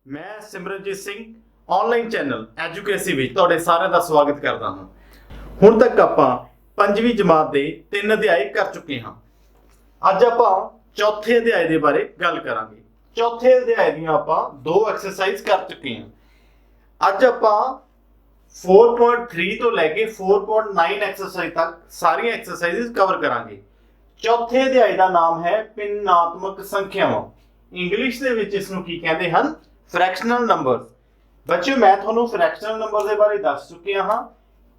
मैं Simranjeet Singh online channel एजुकेसी ਵਿੱਚ ਤੁਹਾਡੇ ਸਾਰਿਆਂ ਦਾ ਸਵਾਗਤ ਕਰਦਾ ਹਾਂ। ਹੁਣ ਤੱਕ ਆਪਾਂ 5ਵੀਂ ਜਮਾਤ ਦੇ 3 ਅਧਿਆਏ ਕਰ ਚੁੱਕੇ ਹਾਂ। ਅੱਜ ਆਪਾਂ ਚੌਥੇ ਅਧਿਆਏ ਦੇ ਬਾਰੇ ਗੱਲ ਕਰਾਂਗੇ। ਚੌਥੇ ਅਧਿਆਏ ਦੀਆਂ ਆਪਾਂ 2 ਐਕਸਰਸਾਈਜ਼ ਕਰ ਚੁੱਕੇ ਹਾਂ। ਅੱਜ ਆਪਾਂ 4.3 ਤੋਂ ਲੈ ਕੇ 4.9 ਐਕਸਰਸਾਈਜ਼ ਤੱਕ ਸਾਰੀਆਂ ਐਕਸਰਸਾਈਜ਼ਸ ਕਵਰ ਕਰਾਂਗੇ। ਚੌਥੇ ਅਧਿਆਏ ਦਾ ਨਾਮ ਹੈ ਭਿੰਨਾਤਮਕ ਸੰਖਿਆਵਾਂ। ਇੰਗਲਿਸ਼ ਦੇ ਵਿੱਚ ਇਸ ਨੂੰ ਕੀ ਕਹਿੰਦੇ ਹਨ? Fractional number. बच्चों मैं ਤੁਹਾਨੂੰ फ्रैक्शनल नंबर ਦੇ ਬਾਰੇ ਦੱਸ ਚੁੱਕਿਆ ਹਾਂ।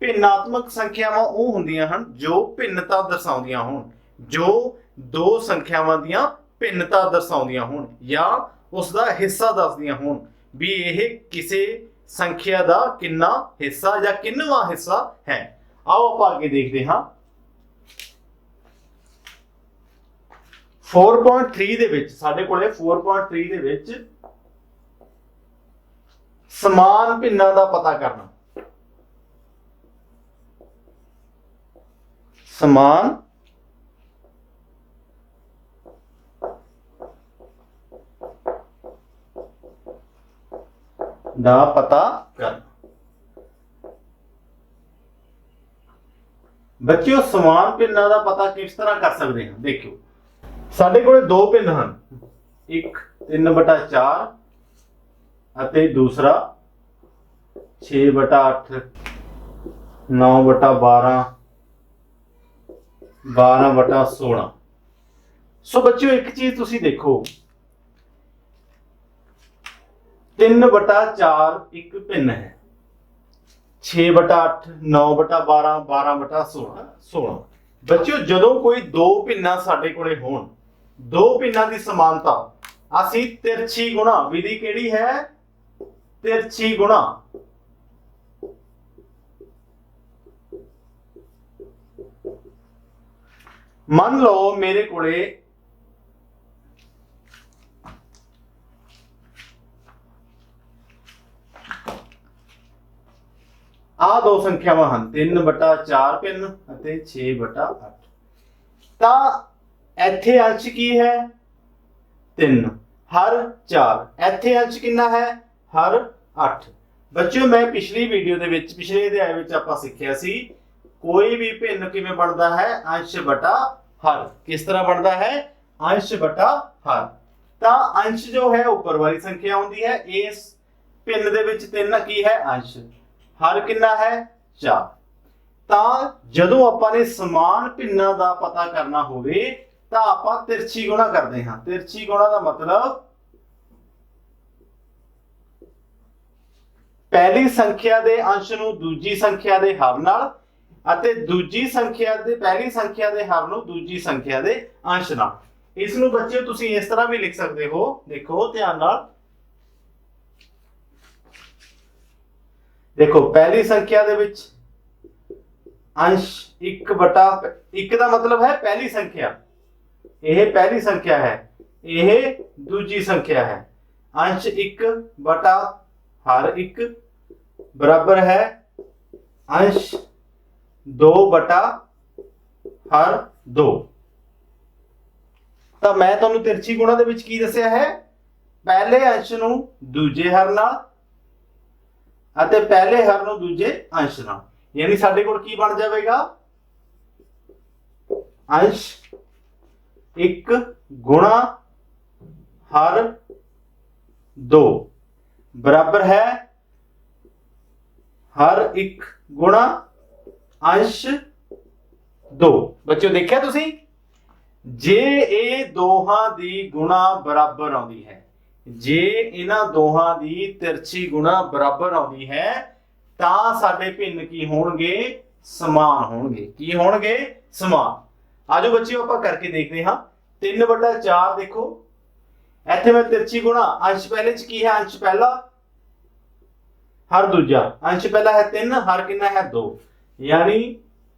ਭਿੰਨਾਤਮਕ ਸੰਖਿਆਵਾਂ ਉਹ ਹੁੰਦੀਆਂ ਹਨ ਜੋ ਭਿੰਨਤਾ ਦਰਸਾਉਂਦੀਆਂ ਹੋਣ, ਜੋ ਦੋ ਸੰਖਿਆਵਾਂ ਦੀਆਂ ਭਿੰਨਤਾ ਦਰਸਾਉਂਦੀਆਂ ਹੋਣ ਜਾਂ ਉਸ ਦਾ ਹਿੱਸਾ ਦੱਸਦੀਆਂ ਹੋਣ ਵੀ ਇਹ ਕਿਸੇ ਸੰਖਿਆ ਦਾ ਕਿੰਨਾ ਹਿੱਸਾ ਜਾਂ ਕਿੰਨਵਾਂ ਹਿੱਸਾ ਹੈ। ਆਓ ਆਪਾਂ ਅੱਗੇ ਦੇਖਦੇ ਹਾਂ। 4.3 ਦੇ ਵਿੱਚ ਸਾਡੇ ਕੋਲੇ 4.3 ਦੇ ਵਿੱਚ ਸਮਾਨ ਭਿੰਨਾਂ ਦਾ ਪਤਾ ਕਰਨਾ। ਸਮਾਨ ਦਾ ਪਤਾ ਕਰਨਾ। ਬੱਚਿਓ ਸਮਾਨ ਭਿੰਨਾਂ ਦਾ ਪਤਾ ਕਿਸ ਤਰ੍ਹਾਂ ਕਰ ਸਕਦੇ ਹਾਂ? ਦੇਖਿਓ ਸਾਡੇ ਕੋਲੇ ਦੋ ਭਿੰਨ ਹਨ, ਇੱਕ 3/4 ਅਤੇ ਦੂਸਰਾ 6/8 9/12 12/16। ਸੋ ਬੱਚਿਓ ਇੱਕ ਚੀਜ਼ ਤੁਸੀਂ ਦੇਖੋ, 3/4 ਇੱਕ ਭਿੰਨ ਹੈ, 6/8 9/12 12/16। ਬੱਚਿਓ ਜਦੋਂ ਕੋਈ ਦੋ ਭਿੰਨਾਂ ਸਾਡੇ ਕੋਲੇ ਹੋਣ, ਦੋ ਭਿੰਨਾਂ ਦੀ ਸਮਾਨਤਾ ਅਸੀਂ ਤਿਰਛੀ ਗੁਣਾ ਵਿਧੀ ਕਿਹੜੀ ਹੈ? तिरछी गुणा। मान लो मेरे कोले आ दो संख्यावां हन, 3/4 भिन्न ਅਤੇ 6/8। ਤਾਂ ਇੱਥੇ अंश की है? 3 हर 4। ਇੱਥੇ अंश कितना है? हर 8। बच्चों मैं पिछली वीडियो ਦੇ ਵਿੱਚ ਪਿਛਲੇ ਅਧਿਆਇ ਵਿੱਚ ਆਪਾਂ ਸਿੱਖਿਆ ਸੀ ਕੋਈ ਵੀ ਭਿੰਨ ਕਿਵੇਂ ਬਣਦਾ ਹੈ? अंश बटा हर। किस तरह बनता है? अंश बटा हर। ਤਾਂ अंश जो है ऊपर वाली संख्या ਹੁੰਦੀ ਹੈ। ਇਸ ਭਿੰਨ ਦੇ ਵਿੱਚ 3 ਕੀ ਹੈ? अंश। हर ਕਿੰਨਾ ਹੈ? 4। ਤਾਂ ਜਦੋਂ ਆਪਾਂ ਨੇ ਸਮਾਨ ਭਿੰਨਾਂ ਦਾ ਪਤਾ ਕਰਨਾ ਹੋਵੇ ਤਾਂ ਆਪਾਂ ਤਿਰਛੀ ਗੁਣਾ ਕਰਦੇ ਹਾਂ। ਤਿਰਛੀ ਗੁਣਾ ਦਾ ਮਤਲਬ ਪਹਿਲੀ ਸੰਖਿਆ ਦੇ ਅੰਸ਼ ਨੂੰ ਦੂਜੀ ਸੰਖਿਆ ਦੇ ਹਰ ਨਾਲ ਅਤੇ ਦੂਜੀ ਸੰਖਿਆ ਦੇ ਪਹਿਲੀ ਸੰਖਿਆ ਦੇ ਹਰ ਨੂੰ ਦੂਜੀ ਸੰਖਿਆ ਦੇ ਅੰਸ਼ ਨਾਲ। ਇਸ ਨੂੰ ਬੱਚਿਓ ਤੁਸੀਂ ਇਸ ਤਰ੍ਹਾਂ ਵੀ ਲਿਖ ਸਕਦੇ ਹੋ, ਦੇਖੋ ਧਿਆਨ ਨਾਲ। ਦੇਖੋ ਪਹਿਲੀ ਸੰਖਿਆ ਦੇ ਵਿੱਚ अंश 1/1 ਦਾ ਮਤਲਬ ਹੈ ਪਹਿਲੀ ਸੰਖਿਆ, ਇਹ ਪਹਿਲੀ ਸੰਖਿਆ ਹੈ, ਇਹ ਦੂਜੀ ਸੰਖਿਆ ਹੈ। अंश 1/ हर 1 बराबर है अंश 2/हर 2। ਤਾਂ ਮੈਂ ਤੁਹਾਨੂੰ ਤਿਰਛੀ ਗੁਣਾ ਦੇ ਵਿੱਚ ਕੀ ਦੱਸਿਆ ਹੈ? ਪਹਿਲੇ ਅੰਸ਼ ਨੂੰ ਦੂਜੇ ਹਰ ਨਾਲ ਅਤੇ ਪਹਿਲੇ ਹਰ ਨੂੰ ਦੂਜੇ ਅੰਸ਼ ਨਾਲ। ਯਾਨੀ ਸਾਡੇ ਕੋਲ ਕੀ ਬਣ ਜਾਵੇਗਾ? अंश 1 गुणा हर 2 बराबर है हर 1 गुणा अंश 2। बच्चों देखिए तुसी, जे ये दोहां दी गुणा बराबर आउंदी है, जे इन्हां दोहां दी तिरछी गुणा बराबर आउंदी है तां साडे भिन्न की होणगे? समान होणगे। की होणगे? समान। आजो बच्चों आपां करके देखते हां। 3/4 देखो ਇੱਥੇ मैं तिरछी गुणा, अंश पहले च की है? अंश पहला हर दूजा। अंश पहला है 3, हर कितना है? 2। यानी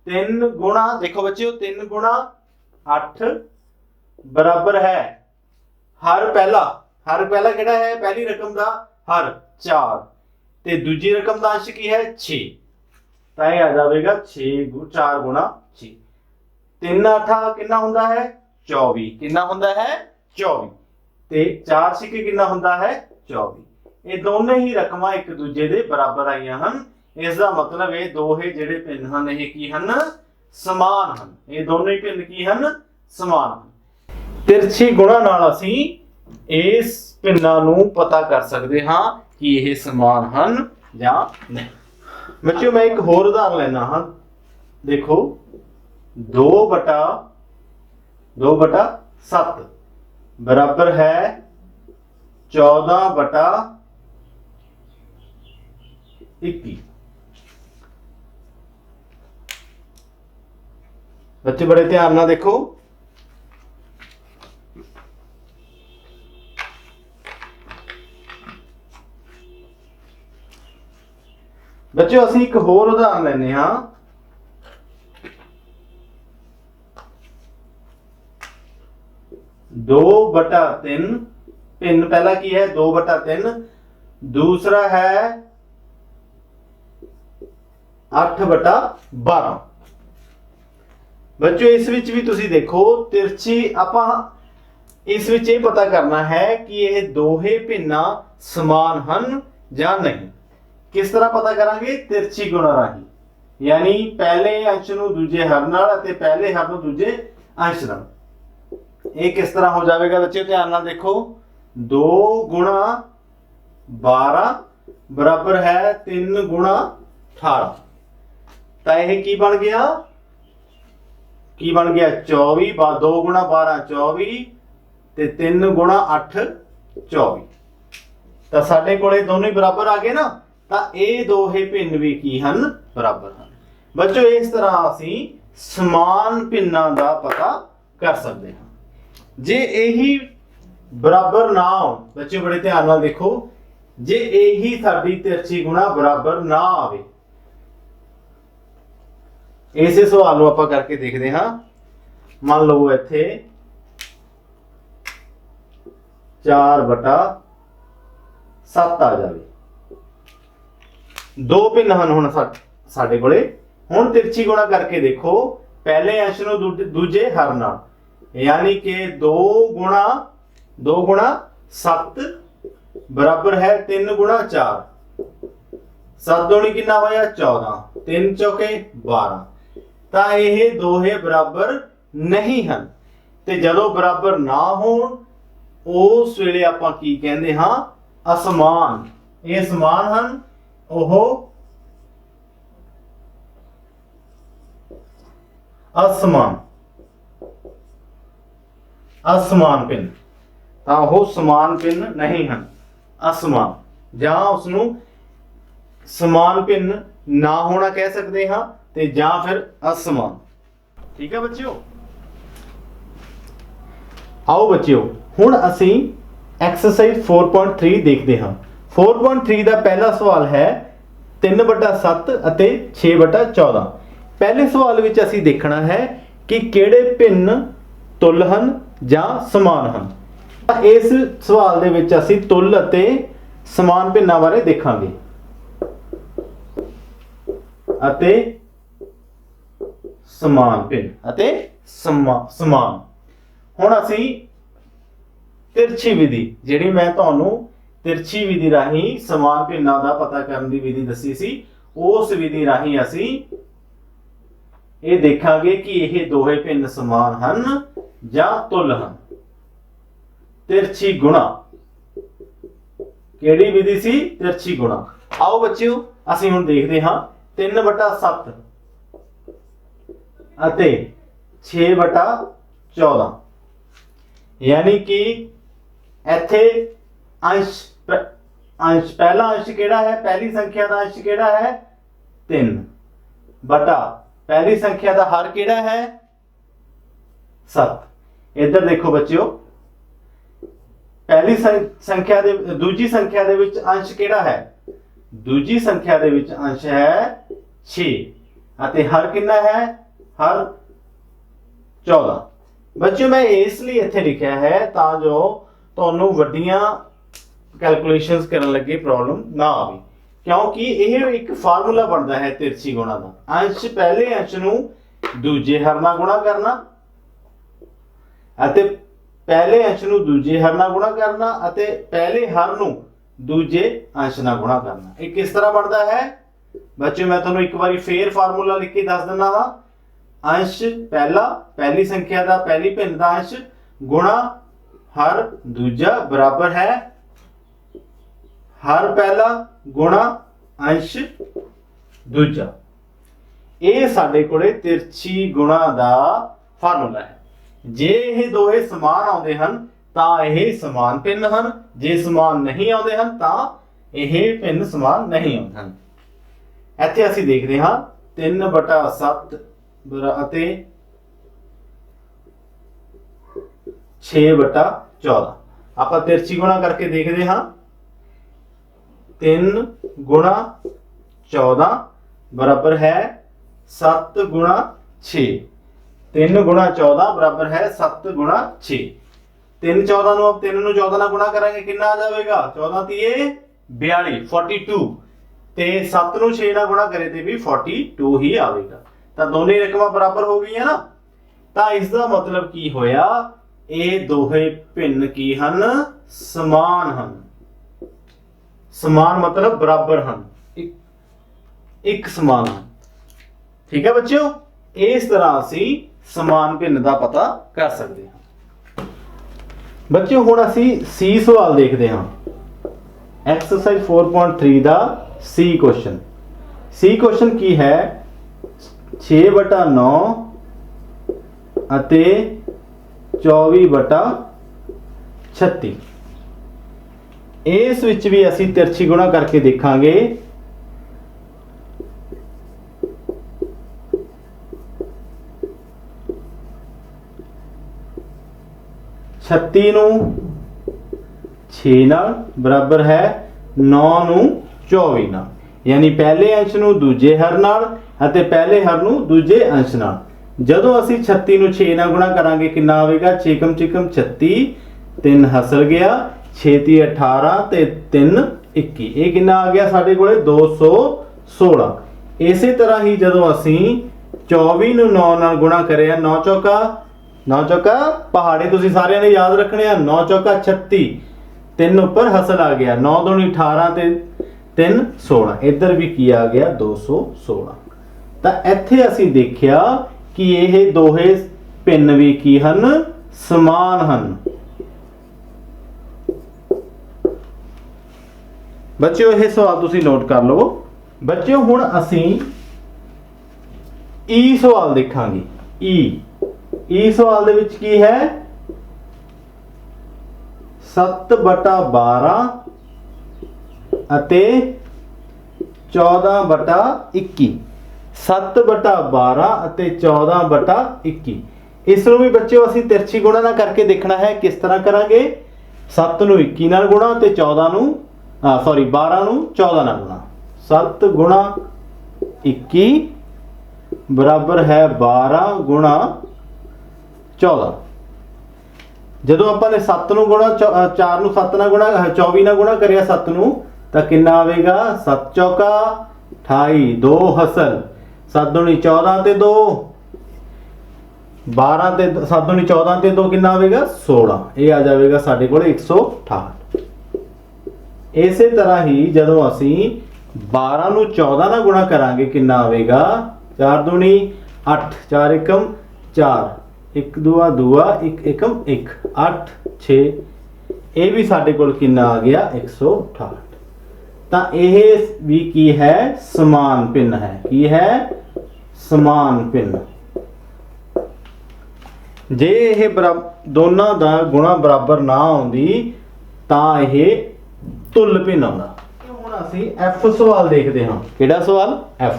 3 गुणा, देखो बच्चों 3 गुणा 8 बराबर है हर पहला। हर पहला किहड़ा है? पहली रकम का हर 4 ते दूजी रकम का अंश की है? 6। ਤਾਂ ਇਹ ਆ ਜਾਵੇਗਾ 4 गुणा 6। 3 8 कितना ਹੁੰਦਾ है? 24। कितना ਹੁੰਦਾ है? 24। ਤੇ 4 ਸਿੱਕੇ ਕਿੰਨਾ ਹੁੰਦਾ ਹੈ? 24। ये दोनों ही रकमां एक दूजे दे बराबर आईयां हन। इसका मतलब ये दोहे जिहड़े भिन्न हन ये की हन समान हन। ये दोनों ही भिन्न की हन समान हन। तिरछी गुणा नाल असीं इस भिन्नां नूं पता कर सकते हाँ कि ये समान हन या नहीं। बच्चों मैं एक होर उदाहरण लेना हाँ। देखो 2/7 बराबर है 14/21। बच्चे बड़े ध्यान ना देखो। बच्चों असीं एक होर उदाहरण लेने हाँ। 2/3 भिन्न पहला की है 2/3, दूसरा है 8/12। बच्चों इस विच भी तुसी देखो तिरछी आपां इस विच ये पता करना है कि ये दोहे भिन्ना समान हन या नहीं। किस तरह पता करांगे? तिरछी गुणा राही, यानी पहले अंश नूं दूजे हर नाल अते पहले हर नूं दूजे अंश नाल। ये किस तरह हो जाएगा बच्चे? ध्यान नाल देखो 2 गुणा 12 बराबर है 3 गुणा 18। तो यह की बन गया? 24। 2 गुणा 12 24 ते 3 गुणा 8 24। तो साडे कोले दोनों ही बराबर आ गए ना। तो ये दोहे भिन्न भी की हन बराबर हन। बच्चों इस तरह असीं समान भिन्नां दा पता कर सकते हैं। जे यही बराबर ना हो, बच्चों बड़े ध्यान नाल देखो, जे यही साडी तिरछी गुणा बराबर ना आवे, इसे सवाल नूं आपां करके देखते हाँ। मान लो इत्थे 4/7 आ जाए। दो भिन्न हन हुण साडे कोले। हुण तिरछी गुणा करके देखो पहले अंश नूं दूजे हर नाल, यानी कि 2 गुणा 7 बराबर है 3 गुणा 4। 7 दूनी कितना होया 14, 3 चौके 12। तो यह दोहे बराबर नहीं हन। ते जदों बराबर ना होण उस वेले आपां की कहंदे हां? असमान। ये समान हन, ओह असमान। असमान भिन्न तां ओह समान भिन्न नहीं हन, असमान। जां उसनूं समान भिन्न ना होना कह सकते हाँ, ते जां फिर असमान। ठीक है बच्चियों। आओ बच्चियों हुण असीं एक्सरसाइज 4.3 देखते हाँ। 4.3 का पहला सवाल है 3/7 अते 6/14। पहले सवाल विच असीं देखना है कि किहड़े भिन्न तुल हन जां समान हन। इस सवाल दे विच असीं तुल अते समान भिन्नां बारे देखांगे। अते समान भिन्न अते समान। हुण असीं तिरछी विधि जिहड़ी मैं तुहानूं तिरछी विधि राही समान भिन्नां दा पता करन दी विधि दसी सी, उस विधि राही असीं ये देखांगे कि यह दोहे भिन्न समान हन जां तुल हन। तिरछी गुणा किहड़ी विधि सी? तिरछी गुणा। आओ बच्चिओ असीं हुण देखदे हां 3/7 अते 6/14, यानी कि इत्थे अंश पहला अंश केड़ा है? पहली संख्या का अंश केड़ा है? 3 बटा पहली संख्या का हर केड़ा है? 7। इधर देखो बच्चियों पहली संख्या दे दूजी संख्या दे विच अंश केड़ा है? दूजी संख्या दे विच अंश है 6 अते हर कितना है? हर 14। बच्चों मैं इसलिए इत्थे लिखा है तां जो तुहानूं वड्डियां कैलकुलेशंस करन लगे प्रॉब्लम ना आवे, क्योंकि यह एक फार्मूला बनता है तिरछी गुणा का। अंश पहले अंश नूं दूजे हर नाल गुणा करना अते पहले अंश नूं दूजे हर नाल गुणा करना अते पहले हर नूं दूजे अंश नाल गुणा करना। ये किस तरह बनता है बच्चों, मैं तुहानूं एक बार फेर फार्मूला लिख के दस दिना वा। अंश पहला, पहली संख्या का पहली भिन्न का अंश गुणा हर दूजा बराबर है हर पहला गुणा अंश दूजा। ये साडे कोले तिरछी गुणा का फार्मूला है। जे ये दोहे समान आउंदे हन तां ये समान भिन्न हन, जे समान नहीं आउंदे हन तां ये भिन्न समान नहीं आउंदे हन। इत्थे असीं देखदे हां 3/7 ਅਤੇ 6/14। ਆਪਾਂ तिरछी गुणा करके देखते हाँ। 3 गुणा 14 बराबर है 7 गुणा 6। 3 गुणा 14 बराबर है 7 गुणा 6। 3 14 ਨੂੰ अब 3 ਨੂੰ 14 ਨਾਲ गुणा करांगे कितना आ जाएगा 14 तीए 42 42 ਤੇ 7 ਨੂੰ 6 ਨਾਲ गुणा करे ਤੇ भी 42 ही आवेगा। ਤਾਂ ਦੋਨੇ ਰਕਮਾਂ ਬਰਾਬਰ ਹੋ ਗਈਆਂ ਨਾ। ਤਾਂ ਇਸ ਦਾ ਮਤਲਬ ਕੀ ਹੋਇਆ, ਇਹ ਦੋਹੇ ਭਿੰਨ ਕੀ ਹਨ, ਸਮਾਨ ਹਨ। ਸਮਾਨ मतलब ਬਰਾਬਰ ਹਨ, ਇੱਕ ਸਮਾਨ ਹਨ। ਠੀਕ ਹੈ ਬੱਚਿਓ, ਇਸ ਤਰ੍ਹਾਂ ਅਸੀਂ ਸਮਾਨ ਭਿੰਨ ਦਾ ਪਤਾ ਕਰ ਸਕਦੇ ਹਾਂ। ਬੱਚਿਓ ਹੁਣ ਅਸੀਂ ਸੀ ਸਵਾਲ ਦੇਖਦੇ ਹਾਂ। ਐਕਸਰਸਾਈਜ਼ 4.3 ਦਾ ਸੀ ਕੁਐਸਚਨ। ਸੀ ਕੁਐਸਚਨ ਕੀ ਹੈ 6/9 ਅਤੇ 24/36। ਇਸ ਵਿੱਚ ਵੀ ਅਸੀਂ ਤਿਰਛੀ ਗੁਣਾ ਕਰਕੇ ਦੇਖਾਂਗੇ। छत्ती ਨੂੰ 6 ਨਾਲ ਬਰਾबर है 9 ਨੂੰ 24 ਨਾਲ, यानी पहले अंश ਨੂੰ ਦੂਜੇ ਹਰ ਨਾਲ ਅਤੇ ਪਹਿਲੇ ਹਰ ਨੂੰ ਦੂਜੇ ਅੰਸ਼ ਨਾਲ। ਜਦੋਂ ਅਸੀਂ 36 ਨੂੰ 6 ਨਾਲ ਗੁਣਾ ਕਰਾਂਗੇ ਕਿੰਨਾ ਆਵੇਗਾ 6 ਕਮ 36 3 ਹਸਲ ਗਿਆ 6 ਤੀ 18 ਤੇ 3 21। ਇਹ ਕਿੰਨਾ ਆ ਗਿਆ ਸਾਡੇ ਕੋਲੇ 216। ਇਸੇ ਤਰ੍ਹਾਂ ਹੀ ਜਦੋਂ ਅਸੀਂ 24 ਨੂੰ 9 ਨਾਲ ਗੁਣਾ ਕਰਿਆ 9 ਚੌਕਾ ਪਹਾੜੇ ਤੁਸੀਂ ਸਾਰਿਆਂ ਨੇ ਯਾਦ ਰੱਖਣੇ ਆ। 9 ਚੌਕਾ 36 3 ਉੱਪਰ ਹਸਲ ਆ ਗਿਆ 9 दूनी 18 ਤੇ 3 16। ਇੱਧਰ ਵੀ ਕੀ ਆ ਗਿਆ 216। ਤਾਂ ਇੱਥੇ ਅਸੀਂ ਦੇਖਿਆ ਕਿ ਇਹ ਦੋਹੇ ਭਿੰਨ ਵੀ ਕੀ ਹਨ, ਸਮਾਨ ਹਨ। ਬੱਚਿਓ ਇਹ ਸਵਾਲ ਤੁਸੀਂ ਨੋਟ ਕਰ ਲਵੋ। ਬੱਚਿਓ ਹੁਣ ਅਸੀਂ ਈ ਸਵਾਲ ਦੇਖਾਂਗੇ। ਈ ਸਵਾਲ ਦੇ ਵਿੱਚ ਕੀ ਹੈ 7/12 ਅਤੇ 14/21। 7/12 ਅਤੇ 14/21। ਇਸ ਨੂੰ ਵੀ ਬੱਚਿਓ ਅਸੀਂ ਤਿਰਛੀ ਗੁਣਾ ਨਾਲ ਕਰਕੇ ਦੇਖਣਾ ਹੈ। ਕਿਸ ਤਰ੍ਹਾਂ ਕਰਾਂਗੇ 7 ਨੂੰ 21 ਨਾਲ ਗੁਣਾ ਤੇ 12 ਨੂੰ 14 ਨਾਲ ਗੁਣਾ। 7 ਗੁਣਾ 21 ਬਰਾਬਰ ਹੈ 12 ਗੁਣਾ 14। ਜਦੋਂ ਆਪਾਂ ਨੇ 7 ਨੂੰ ਗੁਣਾ 4 ਨੂੰ 7 ਨਾਲ ਗੁਣਾ 24 ਨਾਲ ਗੁਣਾ ਕਰਿਆ 7 ਨੂੰ ਤਾਂ ਕਿੰਨਾ ਆਵੇਗਾ 7 ਚੌਕਾ 28 2 ਹਸਲ 7 दूनी 14 ਤੇ 2 12 ਤੇ 7 दूनी 14 ਤੇ 2 ਕਿੰਨਾ ਆਵੇਗਾ 16। ਇਹ ਆ ਜਾਵੇਗਾ ਸਾਡੇ ਕੋਲ 168। ਇਸੇ ਤਰ੍ਹਾਂ ਹੀ ਜਦੋਂ ਅਸੀਂ 12 ਨੂੰ 14 ਨਾਲ ਗੁਣਾ ਕਰਾਂਗੇ ਕਿੰਨਾ ਆਵੇਗਾ 4 दूनी 8 4 एकम 4 1 दूआ 1 एकम 1 8 6। ਇਹ ਵੀ ਸਾਡੇ ਕੋਲ ਕਿੰਨਾ ਆ ਗਿਆ 168। ਤਾਂ ਇਹ ਵੀ ਕੀ ਹੈ ਸਮਾਨ ਭਿੰਨ ਹੈ। ਕੀ ਹੈ ਸਮਾਨ ਭਿੰਨ। ਜੇ ਇਹ ਦੋਨਾਂ ਦਾ ਗੁਣਾ ਬਰਾਬਰ ਨਾ ਆਉਂਦੀ ਤਾਂ ਇਹ ਤੁਲ ਭਿੰਨ ਆਉਂਦਾ। ਹੁਣ ਅਸੀਂ ਐਫ ਸਵਾਲ ਦੇਖਦੇ ਹਾਂ। ਕਿਹੜਾ ਸਵਾਲ ਐਫ।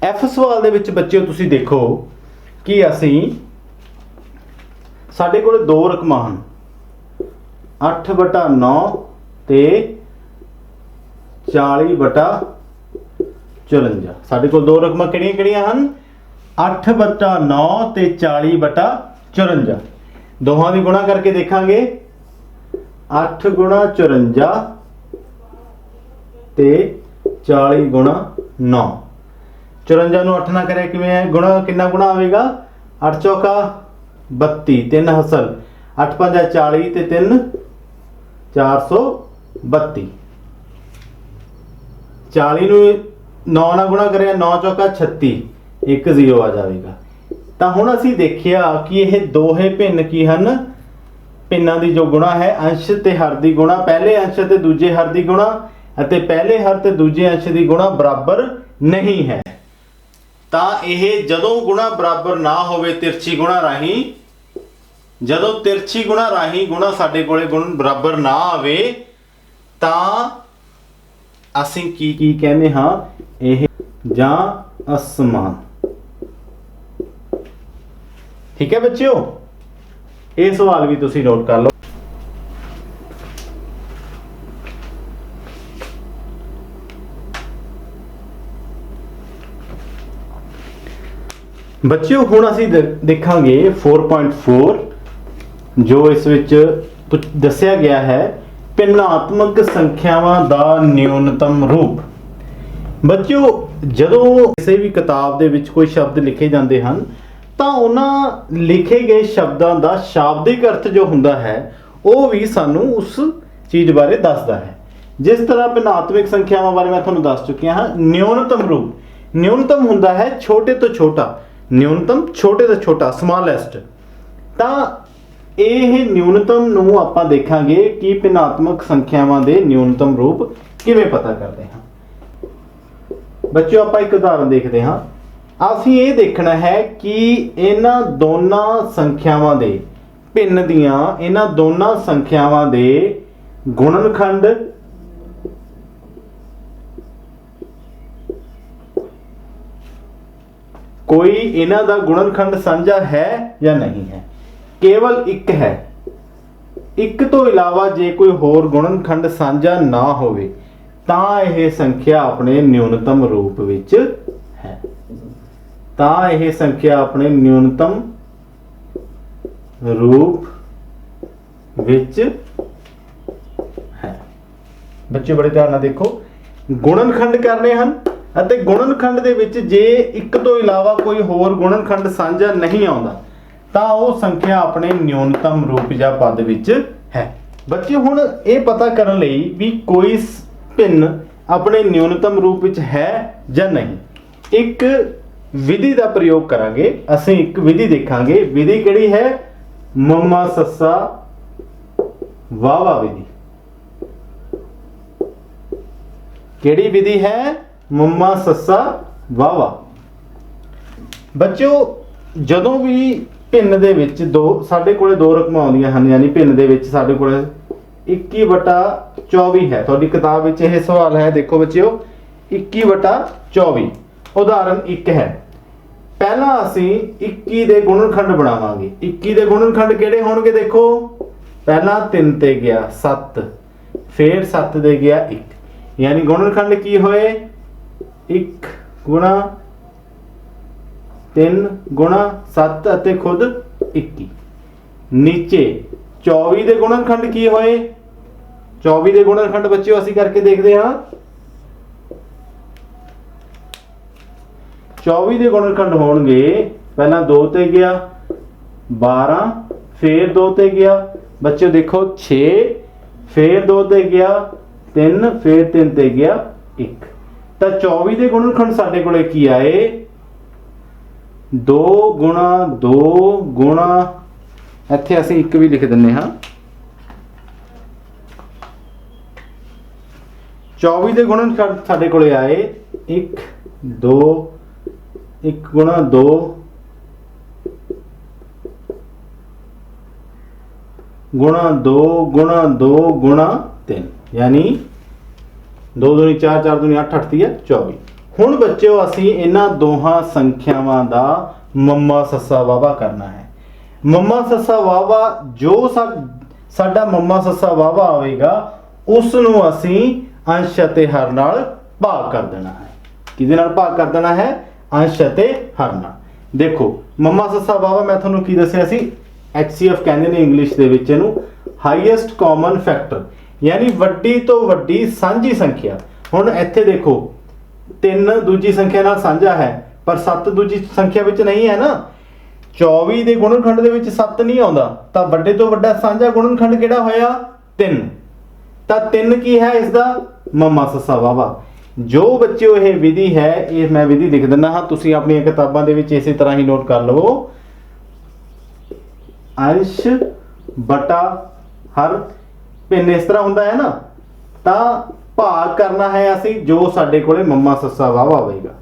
ਐਫ ਸਵਾਲ ਦੇ ਵਿੱਚ ਬੱਚਿਓ ਤੁਸੀਂ ਦੇਖੋ ਕਿ ਅਸੀਂ ਸਾਡੇ ਕੋਲ ਦੋ ਰਕਮਾਂ ਹਨ 8/9 ਤੇ 40/54। ਸਾਡੇ ਕੋਲ ਦੋ ਰਕਮਾਂ ਕਿਹੜੀਆਂ ਹਨ 8/9 ਤੇ 40/54। ਦੋਹਾਂ ਦੀ ਗੁਣਾ ਕਰਕੇ ਦੇਖਾਂਗੇ 8 ਗੁਣਾ 54 ਤੇ 40 ਗੁਣਾ 9। 54 ਨੂੰ 8 ਨਾਲ ਕਰਿਆ ਕਿਵੇਂ ਹੈ ਗੁਣਾ ਕਿੰਨਾ ਗੁਣਾ ਆਵੇਗਾ 8 ਚੌਕਾ 32 3 ਹਸਲ 8 5 40 ਤੇ 3 432 40 ਨੂੰ 9 ਨਾਲ ਗੁਣਾ ਕਰਿਆ 9 ਚੌਕਾ 36 1 0 ਆ ਜਾਵੇਗਾ। ਤਾਂ ਹੁਣ ਅਸੀਂ ਦੇਖਿਆ ਕਿ ਇਹ ਦੋਹੇ ਭਿੰਨ ਕੀ ਹਨ, ਭਿੰਨਾਂ ਦੀ ਜੋ ਗੁਣਾ ਹੈ ਅੰਸ਼ ਤੇ ਹਰ ਦੀ ਗੁਣਾ, ਪਹਿਲੇ ਅੰਸ਼ ਤੇ ਦੂਜੇ ਹਰ ਦੀ ਗੁਣਾ ਅਤੇ ਪਹਿਲੇ ਹਰ ਤੇ ਦੂਜੇ ਅੰਸ਼ ਦੀ ਗੁਣਾ ਬਰਾਬਰ ਨਹੀਂ ਹੈ। ਤਾਂ ਇਹ ਜਦੋਂ ਗੁਣਾ ਬਰਾਬਰ ਨਾ ਹੋਵੇ ਤਿਰਛੀ ਗੁਣਾ ਰਾਹੀਂ, ਜਦੋਂ ਤਿਰਛੀ ਗੁਣਾ ਰਾਹੀਂ ਗੁਣਾ ਸਾਡੇ ਕੋਲੇ ਗੁਣ ਬਰਾਬਰ ਨਾ ਆਵੇ ਤਾਂ ਅਸੀਂ ਕੀ ਕਹਿੰਦੇ ਹਾਂ, ਇਹ ਜਾਂ ਅਸਮਾਨ। ਠੀਕ ਹੈ ਬੱਚਿਓ, ਇਹ ਸਵਾਲ ਵੀ ਤੁਸੀਂ ਨੋਟ ਕਰ ਲਓ। ਬੱਚਿਓ ਹੁਣ ਅਸੀਂ ਦੇਖਾਂਗੇ 4.4 ਜੋ ਇਸ ਵਿੱਚ ਦੱਸਿਆ ਗਿਆ ਹੈ, ਭਿੰਨਾਤਮਕ ਸੰਖਿਆਵਾਂ ਦਾ ਨਿਊਨਤਮ ਰੂਪ। ਬੱਚਿਓ ਜਦੋਂ ਕਿਸੇ ਵੀ ਕਿਤਾਬ ਦੇ ਵਿੱਚ ਕੋਈ ਸ਼ਬਦ ਲਿਖੇ ਜਾਂਦੇ ਹਨ ਤਾਂ ਉਹਨਾਂ ਲਿਖੇ ਗਏ ਸ਼ਬਦਾਂ ਦਾ ਸ਼ਾਬਦਿਕ ਅਰਥ ਜੋ ਹੁੰਦਾ ਹੈ ਉਹ ਵੀ ਸਾਨੂੰ ਉਸ ਚੀਜ਼ ਬਾਰੇ ਦੱਸਦਾ ਹੈ। ਜਿਸ ਤਰ੍ਹਾਂ ਭਿੰਨਾਤਮਕ ਸੰਖਿਆਵਾਂ ਬਾਰੇ ਮੈਂ ਤੁਹਾਨੂੰ ਦੱਸ ਚੁੱਕਿਆ ਹਾਂ। ਨਿਊਨਤਮ ਰੂਪ, ਨਿਊਨਤਮ ਹੁੰਦਾ ਹੈ ਛੋਟੇ ਤੋਂ ਛੋਟਾ, ਨਿਊਨਤਮ ਛੋਟੇ ਤੋਂ ਛੋਟਾ, ਸਮਾਲੈਸਟ। ਤਾਂ ਇਹ ਨਿਊਨਤਮ ਨੂੰ ਆਪਾਂ ਦੇਖਾਂਗੇ ਕਿ ਭਿੰਨਾਤਮਕ ਸੰਖਿਆਵਾਂ ਦੇ ਨਿਊਨਤਮ ਰੂਪ ਕਿਵੇਂ ਪਤਾ ਕਰਦੇ ਹਾਂ। ਬੱਚਿਓ ਆਪਾਂ ਇੱਕ ਉਦਾਹਰਨ ਦੇਖਦੇ ਹਾਂ। ਅਸੀਂ ਇਹ ਦੇਖਣਾ ਹੈ ਕਿ ਇਹਨਾਂ ਦੋਨਾਂ ਸੰਖਿਆਵਾਂ ਦੇ ਭਿੰਨ ਦੀਆਂ, ਇਹਨਾਂ ਦੋਨਾਂ ਸੰਖਿਆਵਾਂ ਦੇ ਗੁਣਨਖੰਡ ਕੋਈ ਇਹਨਾਂ ਦਾ ਗੁਣਨਖੰਡ ਸਾਂਝਾ ਹੈ ਜਾਂ ਨਹੀਂ ਹੈ। ਕੇਵਲ ਇੱਕ ਹੈ, ਇੱਕ ਤੋਂ ਇਲਾਵਾ ਜੇ ਕੋਈ ਹੋਰ ਗੁਣਨਖੰਡ ਸਾਂਝਾ ਨਾ ਹੋਵੇ ਤਾਂ ਇਹ ਸੰਖਿਆ ਆਪਣੇ ਨਿਊਨਤਮ ਰੂਪ ਵਿੱਚ ਹੈ। ਤਾਂ ਇਹ ਸੰਖਿਆ ਆਪਣੇ ਨਿਊਨਤਮ ਰੂਪ ਵਿੱਚ ਹੈ। ਬੱਚੇ ਬੜੇ ਧਿਆਨ ਨਾਲ ਦੇਖੋ, ਗੁਣਨਖੰਡ ਕਰਨੇ ਹਨ ਅਤੇ ਗੁਣਨਖੰਡ ਦੇ ਵਿੱਚ ਜੇ ਇੱਕ ਤੋਂ ਇਲਾਵਾ ਕੋਈ ਹੋਰ ਗੁਣਨਖੰਡ ਸਾਂਝਾ ਨਹੀਂ ਆਉਂਦਾ ਤਾਂ ਉਹ ਸੰਖਿਆ ਆਪਣੇ ਨਿਊਨਤਮ ਰੂਪ ਜਾਂ ਪਦ ਵਿੱਚ ਹੈ। ਬੱਚੇ ਹੁਣ ਇਹ ਪਤਾ ਕਰਨ ਲਈ ਵੀ ਕੋਈ ਭਿੰਨ ਆਪਣੇ ਨਿਊਨਤਮ ਰੂਪ ਵਿੱਚ ਹੈ ਜਾਂ ਨਹੀਂ, ਇੱਕ ਵਿਧੀ ਦਾ ਪ੍ਰਯੋਗ ਕਰਾਂਗੇ। ਅਸੀਂ ਇੱਕ ਵਿਧੀ ਦੇਖਾਂਗੇ। ਵਿਧੀ ਕਿਹੜੀ ਹੈ? ਮੰਮਾ ਸੱਸਾ ਵਾਵਾ ਵਿਧੀ। ਕਿਹੜੀ ਵਿਧੀ ਹੈ? ਮੰਮਾ ਸੱਸਾ ਵਾਵਾ। ਬੱਚਿਓ ਜਦੋਂ ਵੀ ਭਿੰਨ ਦੇ ਵਿੱਚ ਸਾਡੇ ਕੋਲੇ ਦੋ ਰਕਮਾਂ ਆਉਂਦੀਆਂ ਹਨ, ਯਾਨੀ ਭਿੰਨ ਦੇ ਵਿੱਚ ਸਾਡੇ ਕੋਲੇ 21/24 ਹੈ। ਤੁਹਾਡੀ ਕਿਤਾਬ ਵਿੱਚ ਇਹ ਸਵਾਲ ਹੈ, ਦੇਖੋ ਬੱਚਿਓ 21/24। ਉਦਾਹਰਨ 1 ਹੈ। ਪਹਿਲਾਂ ਅਸੀਂ 21 ਦੇ ਗੁਣਨਖੰਡ ਬਣਾਵਾਂਗੇ। 21 ਦੇ ਗੁਣਨਖੰਡ ਕਿਹੜੇ ਹੋਣਗੇ? ਦੇਖੋ ਪਹਿਲਾਂ 3 ਤੇ ਗਿਆ 7, ਫਿਰ 7 ਦੇ ਗਿਆ 1, ਯਾਨੀ ਗੁਣਨਖੰਡ ਕੀ ਹੋਏ? 1 ਗੁਣਾ 3 ਗੁਣਾ 7 ਅਤੇ ਖੁਦ 21। ਨੀਚੇ 24 ਦੇ ਗੁਣਨਖੰਡ ਕੀ ਹੋਏ? 24 ਦੇ ਗੁਣਨਖੰਡ ਬੱਚਿਓ ਅਸੀਂ ਕਰਕੇ ਦੇਖਦੇ ਹਾਂ। 24 ਦੇ ਗੁਣਨਖੰਡ ਹੋਣਗੇ, ਪਹਿਲਾਂ 2 ਤੇ ਗਿਆ 12, ਫਿਰ 2 ਤੇ ਗਿਆ ਬੱਚਿਓ ਦੇਖੋ 6, ਫਿਰ 2 ਤੇ ਗਿਆ 3, ਫਿਰ 3 ਤੇ ਗਿਆ 1। ਤਾਂ 24 ਦੇ ਗੁਣਨਖੰਡ ਸਾਡੇ ਕੋਲੇ ਕੀ ਆਏ? 2 ਗੁਣਾ 2 ਗੁਣਾ, ਇੱਥੇ ਅਸੀਂ 1 ਵੀ ਲਿਖ ਦਿੰਨੇ ਹਾਂ। 24 ਦੇ ਗੁਣਨਖੰਡ ਸਾਡੇ ਕੋਲੇ ਆਏ 1 2 1 ਗੁਣਾ 2 ਗੁਣਾ 2 ਗੁਣਾ 2 ਗੁਣਾ 3, ਯਾਨੀ 2 ਦੂਣੀ 4, 4 ਦੂਣੀ 8, 8 ਤੀਆ 24। ਹੁਣ ਬੱਚਿਓ ਅਸੀਂ ਇਹਨਾਂ ਦੋਹਾਂ ਸੰਖਿਆਵਾਂ ਦਾ ਮੰਮਾ ਸੱਸਾ ਵਾਵਾ ਕਰਨਾ ਹੈ। ਮੰਮਾ ਸੱਸਾ ਵਾਵਾ ਜੋ ਸਾਡਾ ਮੰਮਾ ਸੱਸਾ ਵਾਵਾ ਆਵੇਗਾ ਉਸ ਨੂੰ ਅਸੀਂ ਅੰਸ਼ ਅਤੇ ਹਰ ਨਾਲ ਭਾਗ ਕਰ ਦੇਣਾ ਹੈ। ਕਿਹਦੇ ਨਾਲ ਭਾਗ ਕਰ ਦੇਣਾ ਹੈ? ਅੰਸ਼ ਅਤੇ ਹਰ ਨਾਲ। ਦੇਖੋ ਮੰਮਾ ਸੱਸਾ ਵਾਵਾ ਮੈਂ ਤੁਹਾਨੂੰ ਕੀ ਦੱਸਿਆ ਸੀ? HCF ਕਹਿੰਦੇ ਨੇ ਇੰਗਲਿਸ਼ ਦੇ ਵਿੱਚ ਇਹਨੂੰ, ਹਾਈਐਸਟ ਕਾਮਨ ਫੈਕਟਰ, ਯਾਨੀ ਵੱਡੀ ਤੋਂ ਵੱਡੀ ਸਾਂਝੀ ਸੰਖਿਆ। ਹੁਣ ਇੱਥੇ ਦੇਖੋ 3 ਦੂਜੀ ਸੰਖਿਆ ਨਾਲ ਸਾਂਝਾ ਹੈ ਪਰ 7 ਦੂਜੀ ਸੰਖਿਆ ਵਿੱਚ ਨਹੀਂ ਹੈ ਨਾ। 24 ਦੇ ਗੁਣਨਖੰਡ ਦੇ ਵਿੱਚ 7 ਨਹੀਂ ਆਉਂਦਾ ਤਾਂ ਵੱਡੇ ਤੋਂ ਵੱਡਾ ਸਾਂਝਾ ਗੁਣਨਖੰਡ ਕਿਹੜਾ ਹੋਇਆ 3। ਤਾਂ 3 ਕੀ ਹੈ ਇਸ ਦਾ ਮਮਾ ਸੱਸਾ ਵਾਵਾ। ਜੋ ਬੱਚਿਓ ਇਹ ਵਿਧੀ ਹੈ, ਇਹ ਮੈਂ ਵਿਧੀ ਲਿਖ ਦਿੰਦਾ ਹਾਂ, ਤੁਸੀਂ ਆਪਣੀਆਂ ਕਿਤਾਬਾਂ ਦੇ ਵਿੱਚ ਇਸੇ ਤਰ੍ਹਾਂ ਹੀ ਨੋਟ ਕਰ ਲਵੋ। ਅੰਸ਼ ਬਟਾ ਹਰ ਭਿੰਨ ਇਸ ਤਰ੍ਹਾਂ ਹੁੰਦਾ ਹੈ ਨਾ, ਤਾਂ ਭਾਗ ਕਰਨਾ ਹੈ ਅਸੀਂ ਜੋ ਸਾਡੇ ਕੋਲੇ ਮਮਾ ਸੱਸਾ ਵਾਵਾ ਹੋਵੇਗਾ।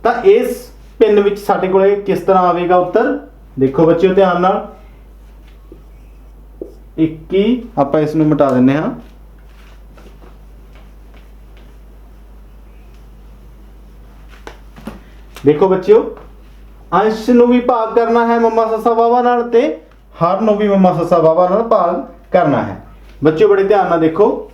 ਤਾਂ ਇਸ ਭਿੰਨ ਵਿੱਚ ਸਾਡੇ ਕੋਲੇ ਕਿਸ ਤਰ੍ਹਾਂ ਆਵੇਗਾ ਉੱਤਰ, ਦੇਖੋ ਬੱਚਿਓ ਧਿਆਨ ਨਾਲ। 21 ਆਪਾਂ ਇਸ ਨੂੰ ਮਿਟਾ ਦਿੰਨੇ ਹਾਂ। ਦੇਖੋ ਬੱਚਿਓ, ਅੰਸ਼ ਨੂੰ ਵੀ ਭਾਗ ਕਰਨਾ ਹੈ ਮਮਾ ਸੱਸਾ ਵਾਵਾ ਨਾਲ ਤੇ ਹਰ ਨੂੰ ਵੀ ਮਮਾ ਸੱਸਾ ਵਾਵਾ ਨਾਲ ਭਾਗ ਕਰਨਾ ਹੈ। ਬੱਚਿਓ ਬੜੇ ਧਿਆਨ ਨਾਲ ਦੇਖੋ,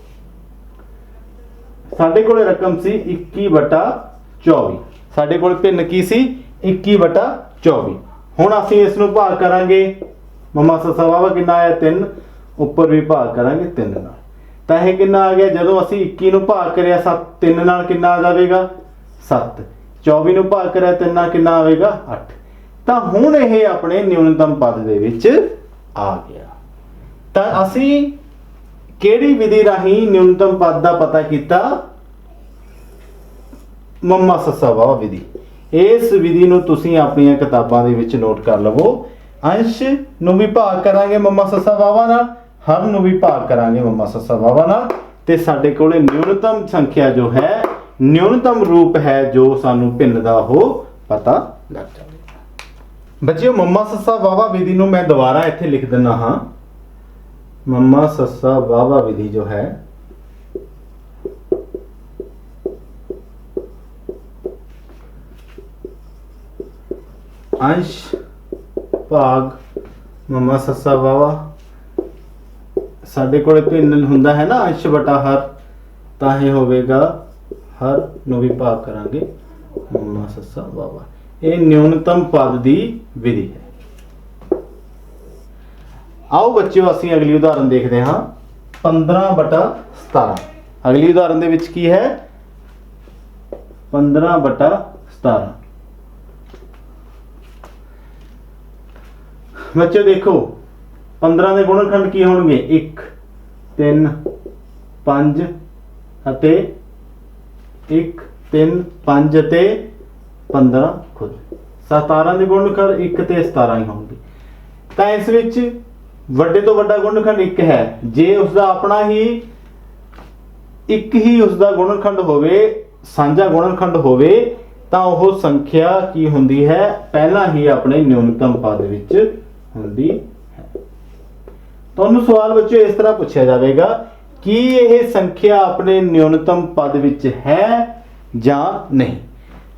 ਸਾਡੇ ਕੋਲੇ ਰਕਮ ਸੀ 21/24, ਸਾਡੇ ਕੋਲ ਭਿੰਨ ਕੀ ਸੀ 21/24। ਹੁਣ ਅਸੀਂ ਇਸ ਨੂੰ ਭਾਗ ਕਰਾਂਗੇ, ਮਮਾ ਸੱਸਾ ਵਾਵਾ ਕਿੰਨਾ ਆਇਆ 3, ਉੱਪਰ ਵੀ ਭਾਗ ਕਰਾਂਗੇ 3 ਨਾਲ। ਤਾਂ ਇਹ ਕਿੰਨਾ ਆ ਗਿਆ, ਜਦੋਂ ਅਸੀਂ 21 ਨੂੰ ਭਾਗ ਕਰਿਆ 3 ਨਾਲ ਕਿੰਨਾ ਆ ਜਾਵੇਗਾ 7, 24 ਨੂੰ ਭਾਗ ਕਰਿਆ 3 ਨਾਲ ਕਿੰਨਾ ਆਵੇਗਾ 8। ਤਾਂ ਹੁਣ ਇਹ ਆਪਣੇ ਨਿਊਨਤਮ ਪਦ ਦੇ ਵਿੱਚ ਆ ਗਿਆ। ਤਾਂ ਅਸੀਂ ਕਿਹੜੀ ਵਿਧੀ ਰਾਹੀਂ ਨਿਊਨਤਮ ਪਦ ਦਾ ਪਤਾ ਕੀਤਾ, ਮਮਾ ਸੱਸਾ ਵਾਵਾ ਵਿਧੀ। ਇਸ ਵਿਧੀ ਨੂੰ ਤੁਸੀਂ ਆਪਣੀਆਂ ਕਿਤਾਬਾਂ ਦੇ ਵਿੱਚ ਨੋਟ ਕਰ ਲਵੋ। ਅੰਸ਼ ਨੂੰ ਵੀ ਭਾਗ ਕਰਾਂਗੇ ਮਮਾ ਸੱਸਾ ਵਾਵਾ ਨਾਲ, ਹਰ ਨੂੰ ਵੀ ਭਾਗ ਕਰਾਂਗੇ ਮਮਾ ਸੱਸਾ ਵਾਵਾ ਨਾਲ, ਤੇ ਸਾਡੇ ਕੋਲੇ ਨਿਊਨਤਮ ਸੰਖਿਆ ਜੋ ਹੈ, ਨਿਊਨਤਮ ਰੂਪ ਹੈ ਜੋ ਸਾਨੂੰ ਭਿੰਨ ਦਾ ਉਹ ਪਤਾ ਲੱਗ ਜਾਵੇਗਾ। ਬੱਚਿਓ ਮਮਾ ਸੱਸਾ ਵਾਵਾ ਵਿਧੀ ਨੂੰ ਮੈਂ ਦੁਬਾਰਾ ਇੱਥੇ ਲਿਖ ਦਿੰਦਾ ਹਾਂ। ਮਮਾ ਸੱਸਾ ਵਾਵਾ ਵਿਧੀ ਜੋ ਹੈ, अंश भाग मम्मा सस्सा वावा, साडे कोले भिन्न हुंदा है ना अंश बटा हर, तां होवेगा हर नूं भी भाग करांगे मम्मा सस्सा वावा। ये न्यूनतम पद दी विधि है। आओ बच्चों असीं अगली उदाहरण देखते हाँ, 15/17। अगली उदाहरण दे विच की है 15/17। बच्चों देखो 15 के गुणनखंड की होंगे 1 3 5 अते 1 3 5 अते 15 खुद 17 के गुणनखंड 1 ते 17 ही होंगे। तो इस विच वड्डे तो वड्डा गुणनखंड 1 है, जे उसका अपना ही 1 ही उसका गुणनखंड होवे, सांझा गुणनखंड होवे, तो वह संख्या की हुंदी है पहला ही अपने न्यूनतम पद विच ਹੁੰਦੀ ਹੈ। ਤੁਹਾਨੂੰ ਸਵਾਲ ਬੱਚਿਓ ਇਸ ਤਰ੍ਹਾਂ ਪੁੱਛਿਆ ਜਾਵੇਗਾ ਕਿ ਇਹ ਸੰਖਿਆ ਆਪਣੇ ਨਿਊਨਤਮ ਪਦ ਵਿੱਚ ਹੈ ਜਾਂ ਨਹੀਂ,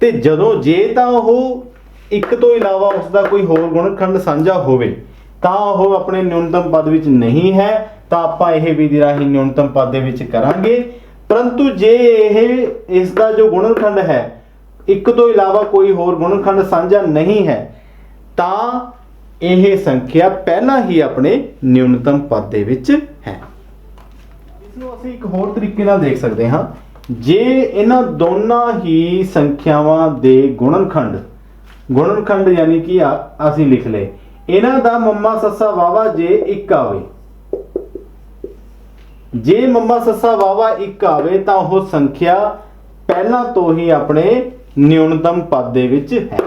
ਤੇ ਜਦੋਂ ਜੇ ਤਾਂ ਉਹ ਇੱਕ ਤੋਂ ਇਲਾਵਾ ਉਸ ਦਾ ਕੋਈ ਹੋਰ ਗੁਣਨਖੰਡ ਸਾਂਝਾ ਹੋਵੇ ਤਾਂ ਉਹ ਆਪਣੇ ਨਿਊਨਤਮ ਪਦ ਵਿੱਚ ਨਹੀਂ ਹੈ, ਤਾਂ ਆਪਾਂ ਇਹ ਵਿਧੀ ਰਾਹੀਂ ਨਿਊਨਤਮ ਪਦ ਦੇ ਵਿੱਚ ਕਰਾਂਗੇ। ਪਰੰਤੂ ਜੇ ਇਹ ਇਸ ਦਾ ਜੋ ਗੁਣਨਖੰਡ ਹੈ ਇੱਕ ਤੋਂ ਇਲਾਵਾ ਕੋਈ ਹੋਰ ਗੁਣਨਖੰਡ ਸਾਂਝਾ ਨਹੀਂ ਹੈ, ਤਾਂ ਇਹ ਸੰਖਿਆ ਪਹਿਲਾਂ ਹੀ ਆਪਣੇ ਨਿਊਨਤਮ ਪਦ ਦੇ ਵਿੱਚ ਹੈ। ਇਸ ਨੂੰ ਅਸੀਂ ਇੱਕ ਹੋਰ ਤਰੀਕੇ ਨਾਲ ਦੇਖ ਸਕਦੇ ਹਾਂ। ਜੇ ਇਹਨਾਂ ਦੋਨਾਂ ਹੀ ਸੰਖਿਆਵਾਂ ਦੇ ਗੁਣਨਖੰਡ ਯਾਨੀ ਕਿ ਅਸੀਂ ਲਿਖ ਲਏ, ਇਹਨਾਂ ਦਾ ਮਮਾ ਸੱਸਾ ਵਾਵਾ ਜੇ 1 ਆਵੇ, ਜੇ ਮਮਾ ਸੱਸਾ ਵਾਵਾ 1 ਆਵੇ ਤਾਂ ਉਹ ਸੰਖਿਆ ਪਹਿਲਾਂ ਤੋਂ ਹੀ ਆਪਣੇ ਨਿਊਨਤਮ ਪਦ ਦੇ ਵਿੱਚ ਹੈ।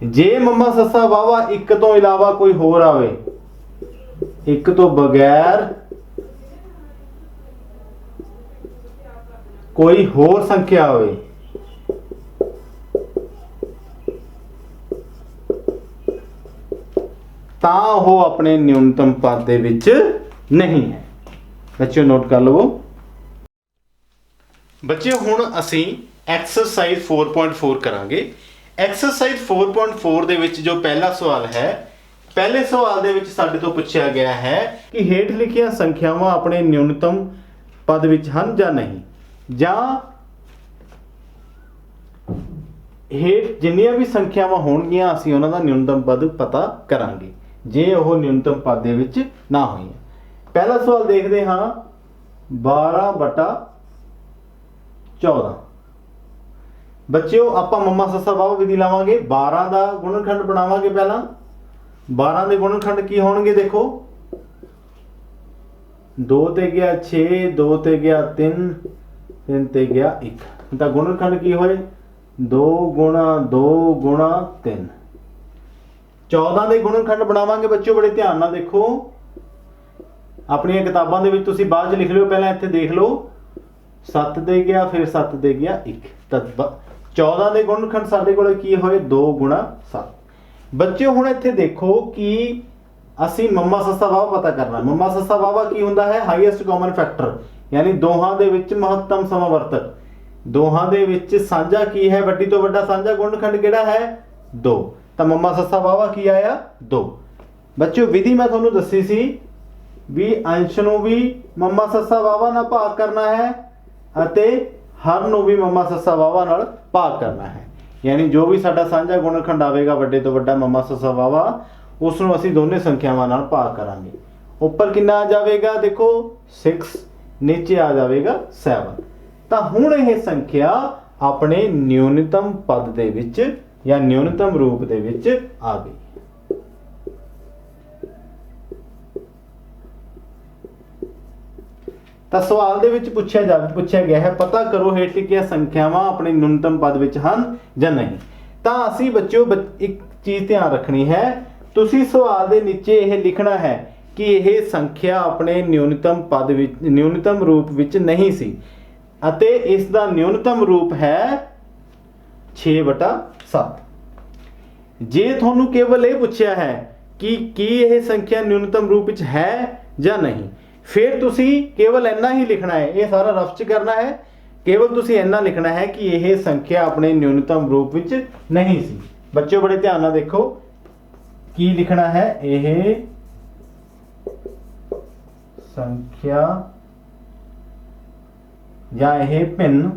जे मम्मा सस्सा वावा 1 तो इलावा कोई होर आवे, 1 तो बगैर कोई होर संख्या आवे, तां वो अपने न्यूनतम पद दे विच नहीं है। बच्चों नोट कर लो। बच्चे हुण असीं एक्सरसाइज 4.4 करांगे। एक्सरसाइज 4.4 ਦੇ ਵਿੱਚ ਜੋ ਪਹਿਲਾ ਸਵਾਲ ਹੈ, ਪਹਿਲੇ ਸਵਾਲ ਦੇ ਵਿੱਚ ਸਾਡੇ ਤੋਂ ਪੁੱਛਿਆ ਗਿਆ ਹੈ ਕਿ ਹੇਠ ਲਿਖੀਆਂ ਸੰਖਿਆਵਾਂ ਆਪਣੇ ਨਿਊਨਤਮ ਪਦ ਵਿੱਚ ਹਨ ਜਾਂ ਨਹੀਂ, ਜਾਂ ਹੇਠ ਜਿੰਨੀਆਂ ਵੀ ਸੰਖਿਆਵਾਂ ਹੋਣਗੀਆਂ ਅਸੀਂ ਉਹਨਾਂ ਦਾ ਨਿਊਨਤਮ ਪਦ ਪਤਾ ਕਰਾਂਗੇ ਜੇ ਉਹ ਨਿਊਨਤਮ ਪਦ ਦੇ ਵਿੱਚ ਨਾ ਹੋਈਆਂ। ਪਹਿਲਾ ਸਵਾਲ ਦੇਖਦੇ ਹਾਂ 12/14। ਬੱਚਿਓ ਆਪਾਂ ਮੰਮਾ ਸੱਸਾ ਵਾਵਾ ਵਿਧੀ ਲਾਵਾਂਗੇ। 12 ਦਾ ਗੁਣਨਖੰਡ ਬਣਾਵਾਂਗੇ। ਪਹਿਲਾਂ 12 ਦੇ ਗੁਣਨਖੰਡ ਕੀ ਹੋਣਗੇ ਦੇਖੋ, 2 ਤੇ ਗਿਆ 6, 2 ਤੇ ਗਿਆ 3, 3 ਤੇ ਗਿਆ 1, ਤਾਂ ਗੁਣਨਖੰਡ ਕੀ ਹੋਏ 2 ਗੁਣਾ 2 ਗੁਣਾ 3। 14 ਦੇ ਗੁਣਨਖੰਡ ਬਣਾਵਾਂਗੇ ਬੱਚਿਓ, ਬੜੇ ਧਿਆਨ ਨਾਲ ਦੇਖੋ, ਆਪਣੀਆਂ ਕਿਤਾਬਾਂ ਦੇ ਵਿੱਚ ਤੁਸੀਂ ਬਾਅਦ ਚ ਲਿਖ ਲਿਓ, ਪਹਿਲਾਂ ਇੱਥੇ ਦੇਖ ਲਓ। 7 ਦੇ ਗਿਆ, ਫਿਰ 7 ਦੇ ਗਿਆ 1, ਤਾਂ 14 ਦੇ ਗੁਣਨਖੰਡ ਸਾਡੇ ਕੋਲ ਕੀ ਹੋਏ 2 ਗੁਣਾ 7। ਬੱਚਿਓ ਹੁਣ ਇੱਥੇ ਦੇਖੋ ਕਿ ਅਸੀਂ ਮੰਮਾ ਸੱਸਾ ਵਾਵਾ ਪਤਾ ਕਰਨਾ। ਮੰਮਾ ਸੱਸਾ ਵਾਵਾ ਕੀ ਹੁੰਦਾ ਹੈ, ਹਾਈਐਸਟ ਕਾਮਨ ਫੈਕਟਰ, ਯਾਨੀ ਦੋਹਾਂ ਦੇ ਵਿੱਚ ਮਹੱਤਮ ਸਮਾਵਰਤਕ। ਦੋਹਾਂ ਦੇ ਵਿੱਚ ਸਾਂਝਾ ਕੀ ਹੈ, ਵੱਡੀ ਤੋਂ ਵੱਡਾ ਸਾਂਝਾ ਗੁਣਨਖੰਡ ਕਿਹੜਾ ਹੈ 2, ਤਾਂ ਮੰਮਾ ਸੱਸਾ ਵਾਵਾ ਕੀ ਆਇਆ 2। ਬੱਚਿਓ ਵਿਧੀ ਮੈਂ ਤੁਹਾਨੂੰ ਦੱਸੀ ਸੀ ਵੀ ਅੰਸ਼ ਨੂੰ ਵੀ ਮੰਮਾ ਸੱਸਾ ਵਾਵਾ ਨਾਲ ਭਾਗ ਕਰਨਾ ਹੈ ਅਤੇ ਹਰ ਨੂੰ ਵੀ ਮੰਮਾ ਸੱਸਾ ਵਾਵਾ ਨਾਲ ਭਾਗ ਕਰਨਾ ਹੈ, ਯਾਨੀ ਜੋ ਵੀ ਸਾਡਾ ਸਾਂਝਾ ਗੁਣਨਖੰਡ ਆਵੇਗਾ ਵੱਡੇ ਤੋਂ ਵੱਡਾ ਮੰਮਾ ਸੱਸਾ ਵਾਵਾ, ਉਸ ਨੂੰ ਅਸੀਂ ਦੋਨੇ ਸੰਖਿਆਵਾਂ ਨਾਲ ਭਾਗ ਕਰਾਂਗੇ। ਉੱਪਰ ਕਿੰਨਾ ਆ ਜਾਵੇਗਾ ਦੇਖੋ 6, ਨੀਚੇ ਆ ਜਾਵੇਗਾ 7। ਤਾਂ ਹੁਣ ਇਹ ਸੰਖਿਆ ਆਪਣੇ ਨਿਊਨਤਮ ਪਦ ਦੇ ਵਿੱਚ ਜਾਂ ਨਿਊਨਤਮ ਰੂਪ ਦੇ ਵਿੱਚ ਆ ਗਈ। ਤਾਂ ਸਵਾਲ ਦੇ ਵਿੱਚ ਪੁੱਛਿਆ ਗਿਆ ਹੈ ਪਤਾ ਕਰੋ ਹੇਠ ਲਿਖੀਆਂ ਸੰਖਿਆਵਾਂ ਆਪਣੇ ਨਿਊਨਤਮ ਪਦ ਵਿੱਚ ਹਨ ਜਾਂ ਨਹੀਂ। ਤਾਂ ਅਸੀਂ ਬੱਚਿਓ ਇੱਕ ਚੀਜ਼ ਧਿਆਨ ਰੱਖਣੀ ਹੈ, ਤੁਸੀਂ ਸਵਾਲ ਦੇ ਨੀਚੇ ਇਹ ਲਿਖਣਾ ਹੈ ਕਿ ਇਹ ਸੰਖਿਆ ਆਪਣੇ ਨਿਊਨਤਮ ਪਦ ਵਿੱਚ ਨਿਊਨਤਮ ਰੂਪ ਵਿੱਚ ਨਹੀਂ ਸੀ ਅਤੇ ਇਸ ਦਾ ਨਿਊਨਤਮ ਰੂਪ ਹੈ 6/7। ਜੇ ਤੁਹਾਨੂੰ ਕੇਵਲ ਇਹ ਪੁੱਛਿਆ ਹੈ ਕਿ ਕੀ ਇਹ ਸੰਖਿਆ ਨਿਊਨਤਮ ਰੂਪ ਵਿੱਚ ਹੈ ਜਾਂ ਨਹੀਂ, ਫਿਰ ਤੁਸੀਂ ਕੇਵਲ ਇੰਨਾ ਹੀ ਲਿਖਣਾ ਹੈ, ਇਹ ਸਾਰਾ ਰਫ ਚ ਕਰਨਾ ਹੈ। ਕੇਵਲ ਤੁਸੀਂ ਇੰਨਾ ਲਿਖਣਾ ਹੈ ਕਿ ਇਹ ਸੰਖਿਆ ਆਪਣੇ ਨਿਊਨਤਮ ਰੂਪ ਵਿੱਚ ਨਹੀਂ ਸੀ। ਬੱਚਿਓ ਬੜੇ ਧਿਆਨ ਨਾਲ ਦੇਖੋ ਕੀ ਲਿਖਣਾ ਹੈ, ਇਹ ਸੰਖਿਆ ਜਾਂ ਇਹ ਭਿੰਨ,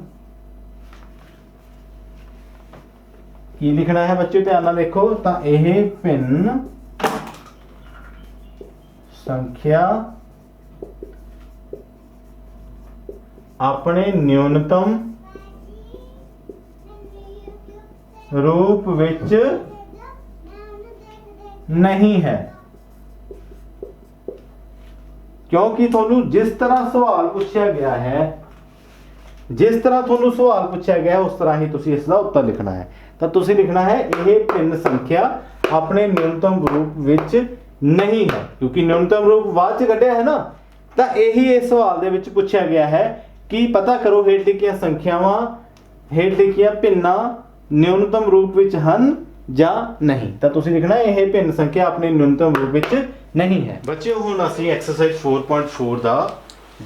ਕੀ ਲਿਖਣਾ ਹੈ ਬੱਚਿਓ ਧਿਆਨ ਨਾਲ ਦੇਖੋ, ਤਾਂ ਇਹ ਭਿੰਨ ਸੰਖਿਆ ਆਪਣੇ ਨਿਊਨਤਮ ਰੂਪ ਵਿੱਚ ਨਹੀਂ ਹੈ। ਕਿਉਂਕਿ ਤੁਹਾਨੂੰ ਜਿਸ ਤਰ੍ਹਾਂ ਸਵਾਲ ਪੁੱਛਿਆ ਗਿਆ ਹੈ, ਜਿਸ ਤਰ੍ਹਾਂ ਤੁਹਾਨੂੰ ਸਵਾਲ ਪੁੱਛਿਆ ਗਿਆ ਉਸ ਤਰ੍ਹਾਂ ਹੀ ਤੁਸੀਂ ਇਸ ਦਾ ਉੱਤਰ ਲਿਖਣਾ ਹੈ। ਤਾਂ ਤੁਸੀਂ ਲਿਖਣਾ ਹੈ ਇਹ ਭਿੰਨ ਸੰਖਿਆ ਆਪਣੇ ਨਿਊਨਤਮ ਰੂਪ ਵਿੱਚ ਨਹੀਂ ਹੈ, ਕਿਉਂਕਿ ਨਿਊਨਤਮ ਰੂਪ ਬਾਅਦ ਚ ਕੱਢਿਆ ਹੈ ਨਾ। ਤਾਂ ਇਹੀ ਇਸ ਸਵਾਲ ਦੇ ਵਿੱਚ ਪੁੱਛਿਆ ਗਿਆ ਹੈ ਕਿ ਪਤਾ ਕਰੋ ਹੇਠ ਲਿਖੀਆਂ ਸੰਖਿਆਵਾਂ, ਹੇਠ ਲਿਖੀਆਂ ਭਿੰਨਾਂ ਨਿਊਨਤਮ ਰੂਪ ਵਿੱਚ ਹਨ ਜਾਂ ਨਹੀਂ। ਤਾਂ ਤੁਸੀਂ ਲਿਖਣਾ ਇਹ ਭਿੰਨ ਸੰਖਿਆ ਆਪਣੇ ਨਿਊਨਤਮ ਰੂਪ ਵਿੱਚ ਨਹੀਂ ਹੈ। ਬੱਚਿਓ ਹੁਣ ਅਸੀਂ ਐਕਸਰਸਾਈਜ਼ 4.4 ਦਾ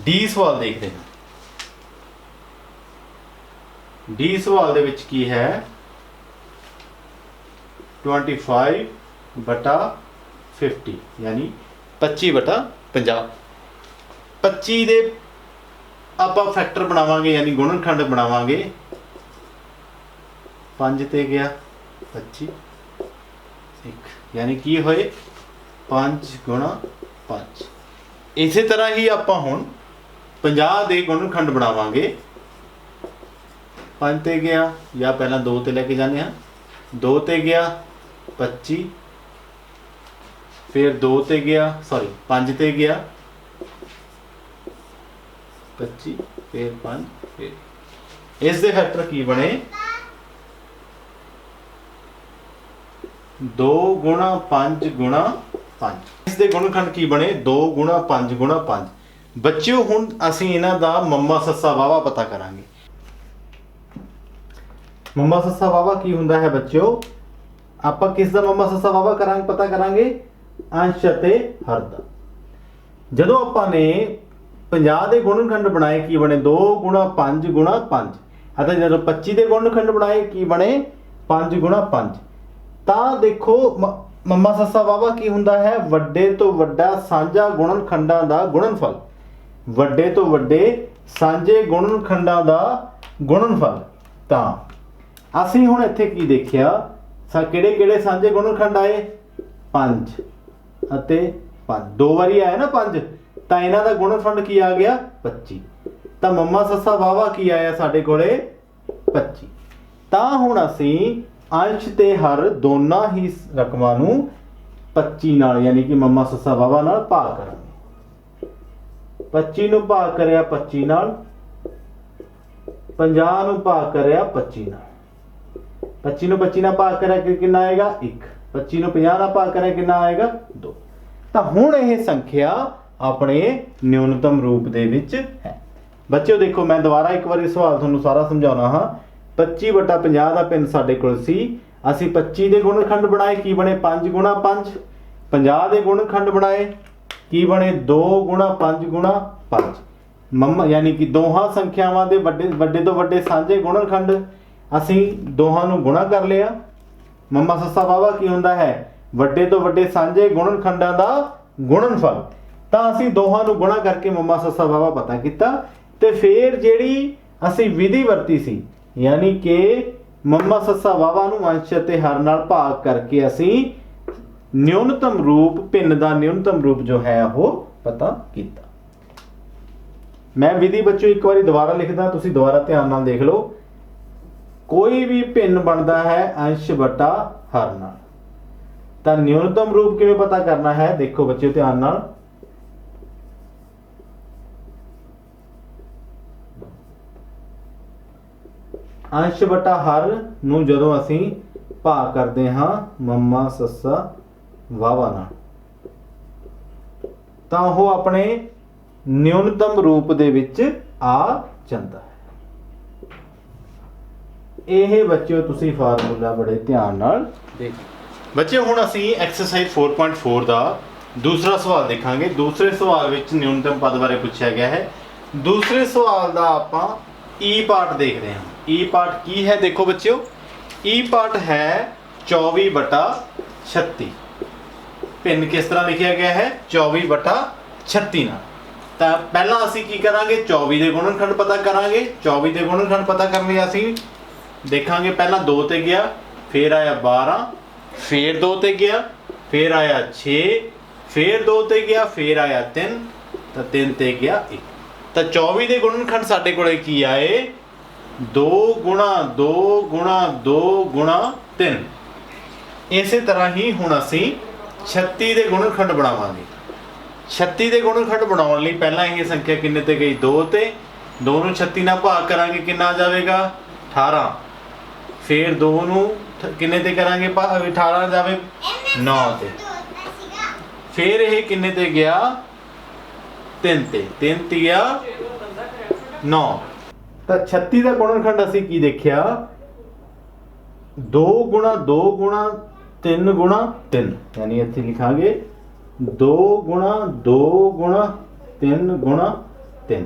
ਡੀ ਸਵਾਲ ਦੇਖਦੇ ਹਾਂ। ਡੀ ਸਵਾਲ ਦੇ ਵਿੱਚ ਕੀ ਹੈ 25/50 ਯਾਨੀ 25/50। 25 ਦੇ ਆਪਾਂ ਫੈਕਟਰ ਬਣਾਵਾਂਗੇ ਯਾਨੀ ਗੁਣਨਖੰਡ ਬਣਾਵਾਂਗੇ। 5 ਤੇ ਗਿਆ 25 1, ਯਾਨੀ ਕੀ ਹੋਏ 5 ਗੁਣਾ 5। ਇਸੇ ਤਰ੍ਹਾਂ ਹੀ ਆਪਾਂ ਹੁਣ 50 ਦੇ ਗੁਣਨਖੰਡ ਬਣਾਵਾਂਗੇ। 5 ਤੇ ਗਿਆ ਜਾਂ ਪਹਿਲਾਂ 2 ਤੇ ਲੈ ਕੇ ਜਾਂਦੇ ਹਾਂ, 2 ਤੇ ਗਿਆ 25, ਫਿਰ 2 ਤੇ ਗਿਆ 5 ਤੇ ਗਿਆ 25, ਫਿਰ 5, ਫਿਰ ਇਸ ਦੇ ਫੈਕਟਰ ਕੀ ਬਣੇ 2 ਗੁਣਾ 5 ਗੁਣਾ 5। ਇਸ ਦੇ ਗੁਣਨਖੰਡ ਕੀ ਬਣੇ 2 ਗੁਣਾ 5 ਗੁਣਾ 5। ਬੱਚਿਓ ਹੁਣ ਅਸੀਂ ਇਹਨਾਂ ਦਾ ਮੰਮਾ ਸੱਸਾ ਵਾਵਾ ਪਤਾ ਕਰਾਂਗੇ। ਮੰਮਾ ਸੱਸਾ ਵਾਵਾ ਕੀ ਹੁੰਦਾ ਹੈ ਬੱਚਿਓ, ਆਪਾਂ ਕਿਸ ਦਾ ਮੰਮਾ ਸੱਸਾ ਵਾਵਾ ਕਰਾਂਗੇ ਪਤਾ ਕਰਾਂਗੇ, ਅੰਸ਼ ਅਤੇ ਹਰ ਦਾ। ਜਦੋਂ ਆਪਾਂ ਨੇ 50 ਦੇ ਗੁਣਨਖੰਡ ਬਣਾਏ ਕੀ ਬਣੇ 2 ਗੁਣਾ 5 ਗੁਣਾ 5 ਅਤੇ ਜਦੋਂ 25 ਦੇ ਗੁਣਨਖੰਡ ਬਣਾਏ ਕੀ ਬਣੇ 5 ਗੁਣਾ 5। ਤਾਂ ਦੇਖੋ ਮੰਮਾ ਸੱਸਾ ਵਾਵਾ ਕੀ ਹੁੰਦਾ ਹੈ, ਵੱਡੇ ਤੋਂ ਵੱਡਾ ਸਾਂਝਾ ਗੁਣਨਖੰਡਾਂ ਦਾ ਗੁਣਨਫਲ, ਵੱਡੇ ਤੋਂ ਵੱਡੇ ਸਾਂਝੇ ਗੁਣਨਖੰਡਾਂ ਦਾ ਗੁਣਨਫਲ। ਤਾਂ ਅਸੀਂ ਹੁਣ ਇੱਥੇ ਕੀ ਦੇਖਿਆ, ਕਿਹੜੇ ਕਿਹੜੇ ਸਾਂਝੇ ਗੁਣਨਖੰਡ ਆਏ 5 ਅਤੇ 5, 2 ਵਾਰੀ ਆਇਆ ਨਾ 5, ਤਾਂ ਇਹਨਾਂ ਦਾ ਗੁਣਨਫਲ ਕੀ ਆ ਗਿਆ 25। ਤਾਂ ਮੰਮਾ ਸੱਸਾ ਵਾਵਾ ਕੀ ਆਇਆ ਸਾਡੇ ਕੋਲੇ 25। ਤਾਂ ਹੁਣ ਅਸੀਂ ਅੰਸ਼ ਤੇ ਹਰ ਦੋਨਾਂ ਹੀ ਰਕਮਾਂ ਨੂੰ 25 ਨਾਲ ਯਾਨੀ ਕਿ ਮੰਮਾ ਸੱਸਾ ਵਾਵਾ ਨਾਲ ਭਾਗ ਕਰਾਂਗੇ। 25 ਨੂੰ ਭਾਗ ਕਰਿਆ 25 ਨਾਲ, 50 ਨੂੰ ਭਾਗ ਕਰਿਆ 25 ਨਾਲ। 25 ਨੂੰ 25 ਨਾਲ ਭਾਗ ਕਰਿਆ ਕਿ ਕਿੰਨਾ ਆਏਗਾ 1। 25 ਨੂੰ 50 ਨਾਲ ਭਾਗ ਕਰਿਆ ਕਿੰਨਾ ਆਏਗਾ 2। ਤਾਂ ਹੁਣ ਇਹ ਸੰਖਿਆ ਆਪਣੇ ਨਿਊਨਤਮ ਰੂਪ ਦੇ ਵਿੱਚ ਹੈ। ਬੱਚਿਓ ਦੇਖੋ ਮੈਂ ਦੁਬਾਰਾ ਇੱਕ ਵਾਰੀ ਸਵਾਲ ਤੁਹਾਨੂੰ ਸਾਰਾ ਸਮਝਾਉਣਾ ਹਾਂ। 25/50 ਦਾ ਪਿੰਨ ਸਾਡੇ ਕੋਲ ਸੀ, ਅਸੀਂ 25 ਦੇ ਗੁਣਨਖੰਡ ਬਣਾਏ, ਕੀ ਬਣੇ 5 ਗੁਣਾ 5। 50 ਦੇ ਗੁਣਨਖੰਡ ਬਣਾਏ, ਕੀ ਬਣੇ 2 ਗੁਣਾ 5 ਗੁਣਾ 5। ਮੰਮਾ ਯਾਨੀ ਕਿ ਦੋਹਾਂ ਸੰਖਿਆਵਾਂ ਦੇ ਵੱਡੇ ਤੋਂ ਵੱਡੇ ਸਾਂਝੇ ਗੁਣਨਖੰਡ ਅਸੀਂ ਦੋਹਾਂ ਨੂੰ ਗੁਣਾ ਕਰ ਲਿਆ। ਮੰਮਾ ਸੱਸਾ ਵਾਵਾ ਕੀ ਹੁੰਦਾ ਹੈ, ਵੱਡੇ ਤੋਂ ਵੱਡੇ ਸਾਂਝੇ ਗੁਣਨਖੰਡਾਂ ਦਾ ਗੁਣਨਫਲ। ਤਾਂ ਅਸੀਂ ਦੋਹਾਂ ਨੂੰ ਗੁਣਾ ਕਰਕੇ ਮੰਮਾ ਸੱਸਾ ਵਾਵਾ ਪਤਾ ਕੀਤਾ ਤੇ ਫਿਰ ਜਿਹੜੀ ਅਸੀਂ ਵਿਧੀ ਵਰਤੀ ਸੀ ਯਾਨੀ ਕਿ ਮੰਮਾ ਸੱਸਾ ਵਾਵਾ ਨੂੰ ਅੰਸ਼ ਅਤੇ ਹਰ ਨਾਲ ਭਾਗ ਕਰਕੇ ਅਸੀਂ ਨਿਊਨਤਮ ਰੂਪ ਭਿੰਨ ਦਾ ਨਿਊਨਤਮ ਰੂਪ ਜੋ ਹੈ ਉਹ ਪਤਾ ਕੀਤਾ। ਮੈਂ ਵਿਧੀ ਬੱਚੋ ਇੱਕ ਵਾਰੀ ਦੁਬਾਰਾ ਲਿਖਦਾ, ਤੁਸੀਂ ਦੁਬਾਰਾ ਧਿਆਨ ਨਾਲ ਦੇਖ ਲਓ। ਕੋਈ ਵੀ ਭਿੰਨ ਬਣਦਾ ਹੈ ਅੰਸ਼ ਬਟਾ ਹਰ ਨਾਲ, ਤਾਂ ਨਿਊਨਤਮ ਰੂਪ ਕਿਵੇਂ ਪਤਾ ਕਰਨਾ ਹੈ ਦੇਖੋ ਬੱਚਿਓ ਧਿਆਨ ਨਾਲ। ਅੰਸ਼ ਬਟਾ ਹਰ ਨੂੰ ਜਦੋਂ ਅਸੀਂ ਭਾਗ ਕਰਦੇ ਹਾਂ ਮੰਮਾ ਸੱਸਾ ਵਾਵਾ ਨਾਲ ਤਾਂ ਉਹ ਆਪਣੇ ਨਿਊਨਤਮ ਰੂਪ ਦੇ ਵਿੱਚ ਆ ਜਾਂਦਾ ਹੈ। ਇਹ ਬੱਚਿਓ ਤੁਸੀਂ ਫਾਰਮੂਲਾ ਬੜੇ ਧਿਆਨ ਨਾਲ ਦੇਖੋ। ਬੱਚਿਓ ਹੁਣ ਅਸੀਂ ਐਕਸਰਸਾਈਜ਼ 4.4 ਦਾ ਦੂਸਰਾ ਸਵਾਲ ਦੇਖਾਂਗੇ। ਦੂਸਰੇ ਸਵਾਲ ਵਿੱਚ ਨਿਊਨਤਮ ਪਦ ਬਾਰੇ ਪੁੱਛਿਆ ਗਿਆ ਹੈ। ਦੂਸਰੇ ਸਵਾਲ ਦਾ ਆਪਾਂ ਈ ਪਾਰਟ ਦੇਖਦੇ ਹਾਂ। ਈ ਪਾਰਟ ਕੀ ਹੈ ਦੇਖੋ ਬੱਚਿਓ, ਈ ਪਾਰਟ ਹੈ 24/36। ਭਿੰਨ ਕਿਸ ਤਰ੍ਹਾਂ ਲਿਖਿਆ ਗਿਆ ਹੈ 24/36 ਨਾਲ। ਤਾਂ ਪਹਿਲਾਂ ਅਸੀਂ ਕੀ ਕਰਾਂਗੇ 24 ਦੇ ਗੁਣਨਖੰਡ ਪਤਾ ਕਰਾਂਗੇ। 24 ਦੇ ਗੁਣਨਖੰਡ ਪਤਾ ਕਰਨ ਲਈ ਅਸੀਂ ਦੇਖਾਂਗੇ ਪਹਿਲਾਂ 2 ਤੇ ਗਿਆ, ਫਿਰ ਆਇਆ 12, ਫਿਰ 2 ਤੇ ਗਿਆ, ਫਿਰ ਆਇਆ 6, ਫਿਰ 2 ਤੇ ਗਿਆ, ਫਿਰ ਆਇਆ 3, ਤਾਂ 3 ਤੇ ਗਿਆ 1। ਤਾਂ 24 ਦੇ ਗੁਣਨਖੰਡ ਸਾਡੇ ਕੋਲੇ ਕੀ ਆਏ 2 ਗੁਣਾ 2 ਗੁਣਾ 2 ਗੁਣਾ 3। ਇਸੇ ਤਰ੍ਹਾਂ ਹੀ ਹੁਣ ਅਸੀਂ 36 ਦੇ ਗੁਣਨਖੰਡ ਬਣਾਵਾਂਗੇ। 36 ਦੇ ਗੁਣਨਖੰਡ ਬਣਾਉਣ ਲਈ ਪਹਿਲਾਂ ਇਹ ਸੰਖਿਆ ਕਿੰਨੇ ਤੇ ਗਈ 2 ਤੇ, 2 ਨੂੰ 36 ਨਾਲ ਭਾਗ ਕਰਾਂਗੇ ਕਿੰਨਾ ਆ ਜਾਵੇਗਾ 18। ਫਿਰ 2 ਨੂੰ ਕਿੰਨੇ ਤੇ ਕਰਾਂਗੇ 18 ਜਾਵੇ 9 ਤੇ, ਫਿਰ ਇਹ ਕਿੰਨੇ ਤੇ ਗਿਆ 3 ਤੇ, 3 ਤੇ ਗਿਆ 9। ਤਾਂ 36 ਦਾ ਗੁਣਨਖੰਡ ਅਸੀਂ ਕੀ ਦੇਖਿਆ 2 ਗੁਣਾ 2 ਗੁਣਾ 3 ਗੁਣਾ 3, ਯਾਨੀ ਇੱਥੇ ਲਿਖਾਂਗੇ 2 ਗੁਣਾ 2 ਗੁਣਾ 3 ਗੁਣਾ 3।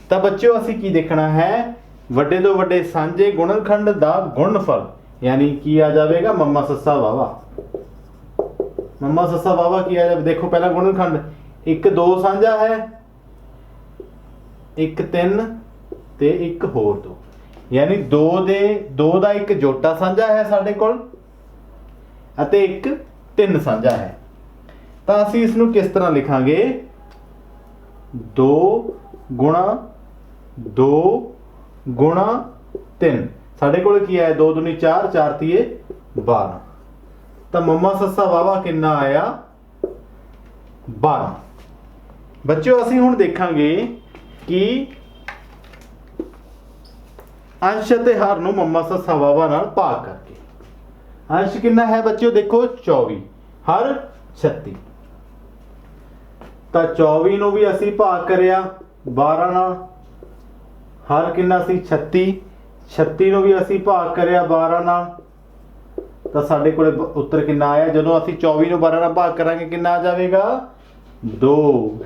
ਤਾਂ ਬੱਚਿਓ ਅਸੀਂ ਕੀ ਦੇਖਣਾ ਹੈ ਵੱਡੇ ਤੋਂ ਵੱਡੇ ਸਾਂਝੇ ਗੁਣਨਖੰਡ ਦਾ ਗੁਣਨਫਲ, ਯਾਨੀ ਕੀ ਆ ਜਾਵੇਗਾ ਮੰਮਾ ਸੱਸਾ ਵਾਵਾ। ਮੰਮਾ ਸੱਸਾ ਵਾਵਾ ਕੀ ਆ ਜਾਵੇ ਦੇਖੋ ਪਹਿਲਾਂ ਗੁਣਨਖੰਡ 1 2 ਸਾਂਝਾ ਹੈ, 1 3 ਤੇ 1 ਹੋਰ 2, ਯਾਨੀ 2 ਦਾ ਇੱਕ ਜੋਟਾ ਸਾਂਝਾ ਹੈ ਸਾਡੇ ਕੋਲ ਅਤੇ 1 3 ਸਾਂਝਾ ਹੈ। ਤਾਂ ਅਸੀਂ ਇਸ ਨੂੰ ਕਿਸ ਤਰ੍ਹਾਂ ਲਿਖਾਂਗੇ 2 ਗੁਣਾ 2 ਗੁਣਾ 3। ਸਾਡੇ ਕੋਲ ਕੀ ਆਇਆ 2 दूनी 4, 4 ਤੀਏ 12। ਤਾਂ ਮੰਮਾ ਸੱਸਾ ਵਾਵਾ ਕਿੰਨਾ ਆਇਆ 12। ਬੱਚਿਓ ਅਸੀਂ ਹੁਣ ਦੇਖਾਂਗੇ ਕਿ ਅੰਸ਼ ਅਤੇ ਹਰ ਨੂੰ ਮੰਮਾ ਸੱਸਾ ਵਾਵਾ ਨਾਲ ਭਾਗ ਕਰਕੇ ਅੰਸ਼ ਕਿੰਨਾ ਹੈ ਬੱਚਿਓ ਦੇਖੋ 24, ਹਰ 36। ਤਾਂ 24 ਨੂੰ ਵੀ ਅਸੀਂ ਭਾਗ ਕਰਿਆ 12 ਨਾਲ, ਹਰ ਕਿੰਨਾ ਸੀ 36, 36 ਨੂੰ ਵੀ ਅਸੀਂ ਭਾਗ ਕਰਿਆ 12 ਨਾਲ। ਤਾਂ ਸਾਡੇ ਕੋਲੇ ਉੱਤਰ ਕਿੰਨਾ ਆਇਆ ਜਦੋਂ ਅਸੀਂ 24 ਨੂੰ 12 ਨਾਲ ਭਾਗ ਕਰਾਂਗੇ ਕਿੰਨਾ ਆ ਜਾਵੇਗਾ 2।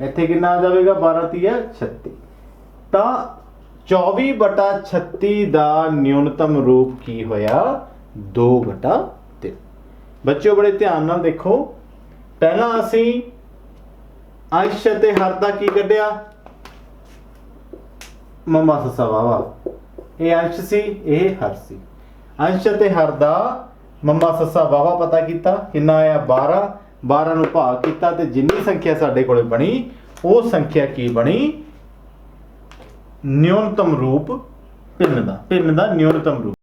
ਇੱਥੇ ਕਿੰਨਾ ਆ ਜਾਵੇਗਾ 12 ਤੀਆ 36। ਤਾਂ 24/36 ਦਾ ਨਿਊਨਤਮ ਰੂਪ ਕੀ ਹੋਇਆ 2/3। ਬੱਚਿਓ ਬੜੇ ਧਿਆਨ ਨਾਲ ਦੇਖੋ, ਪਹਿਲਾਂ ਅਸੀਂ ਅੰਸ਼ ਅਤੇ ਹਰ ਦਾ ਕੀ ਕੱਢਿਆ ਮੰਮਾ ਸੱਸਾ ਵਾਵਾ। ਇਹ ਅੰਸ਼ ਸੀ ਇਹ ਹਰ ਸੀ। ਅੰਸ਼ ਅਤੇ ਹਰ ਦਾ ਮੰਮਾ ਸੱਸਾ ਵਾਵਾ ਪਤਾ ਕੀਤਾ ਕਿੰਨਾ ਆਇਆ 12। 12 ਨੂੰ ਭਾਗ ਕੀਤਾ ਤੇ ਜਿੰਨੀ ਸੰਖਿਆ ਸਾਡੇ ਕੋਲੇ ਬਣੀ ਉਹ ਸੰਖਿਆ ਕੀ ਬਣੀ ਨਿਊਨਤਮ ਰੂਪ ਭਿੰਨ ਦਾ ਨਿਊਨਤਮ ਰੂਪ।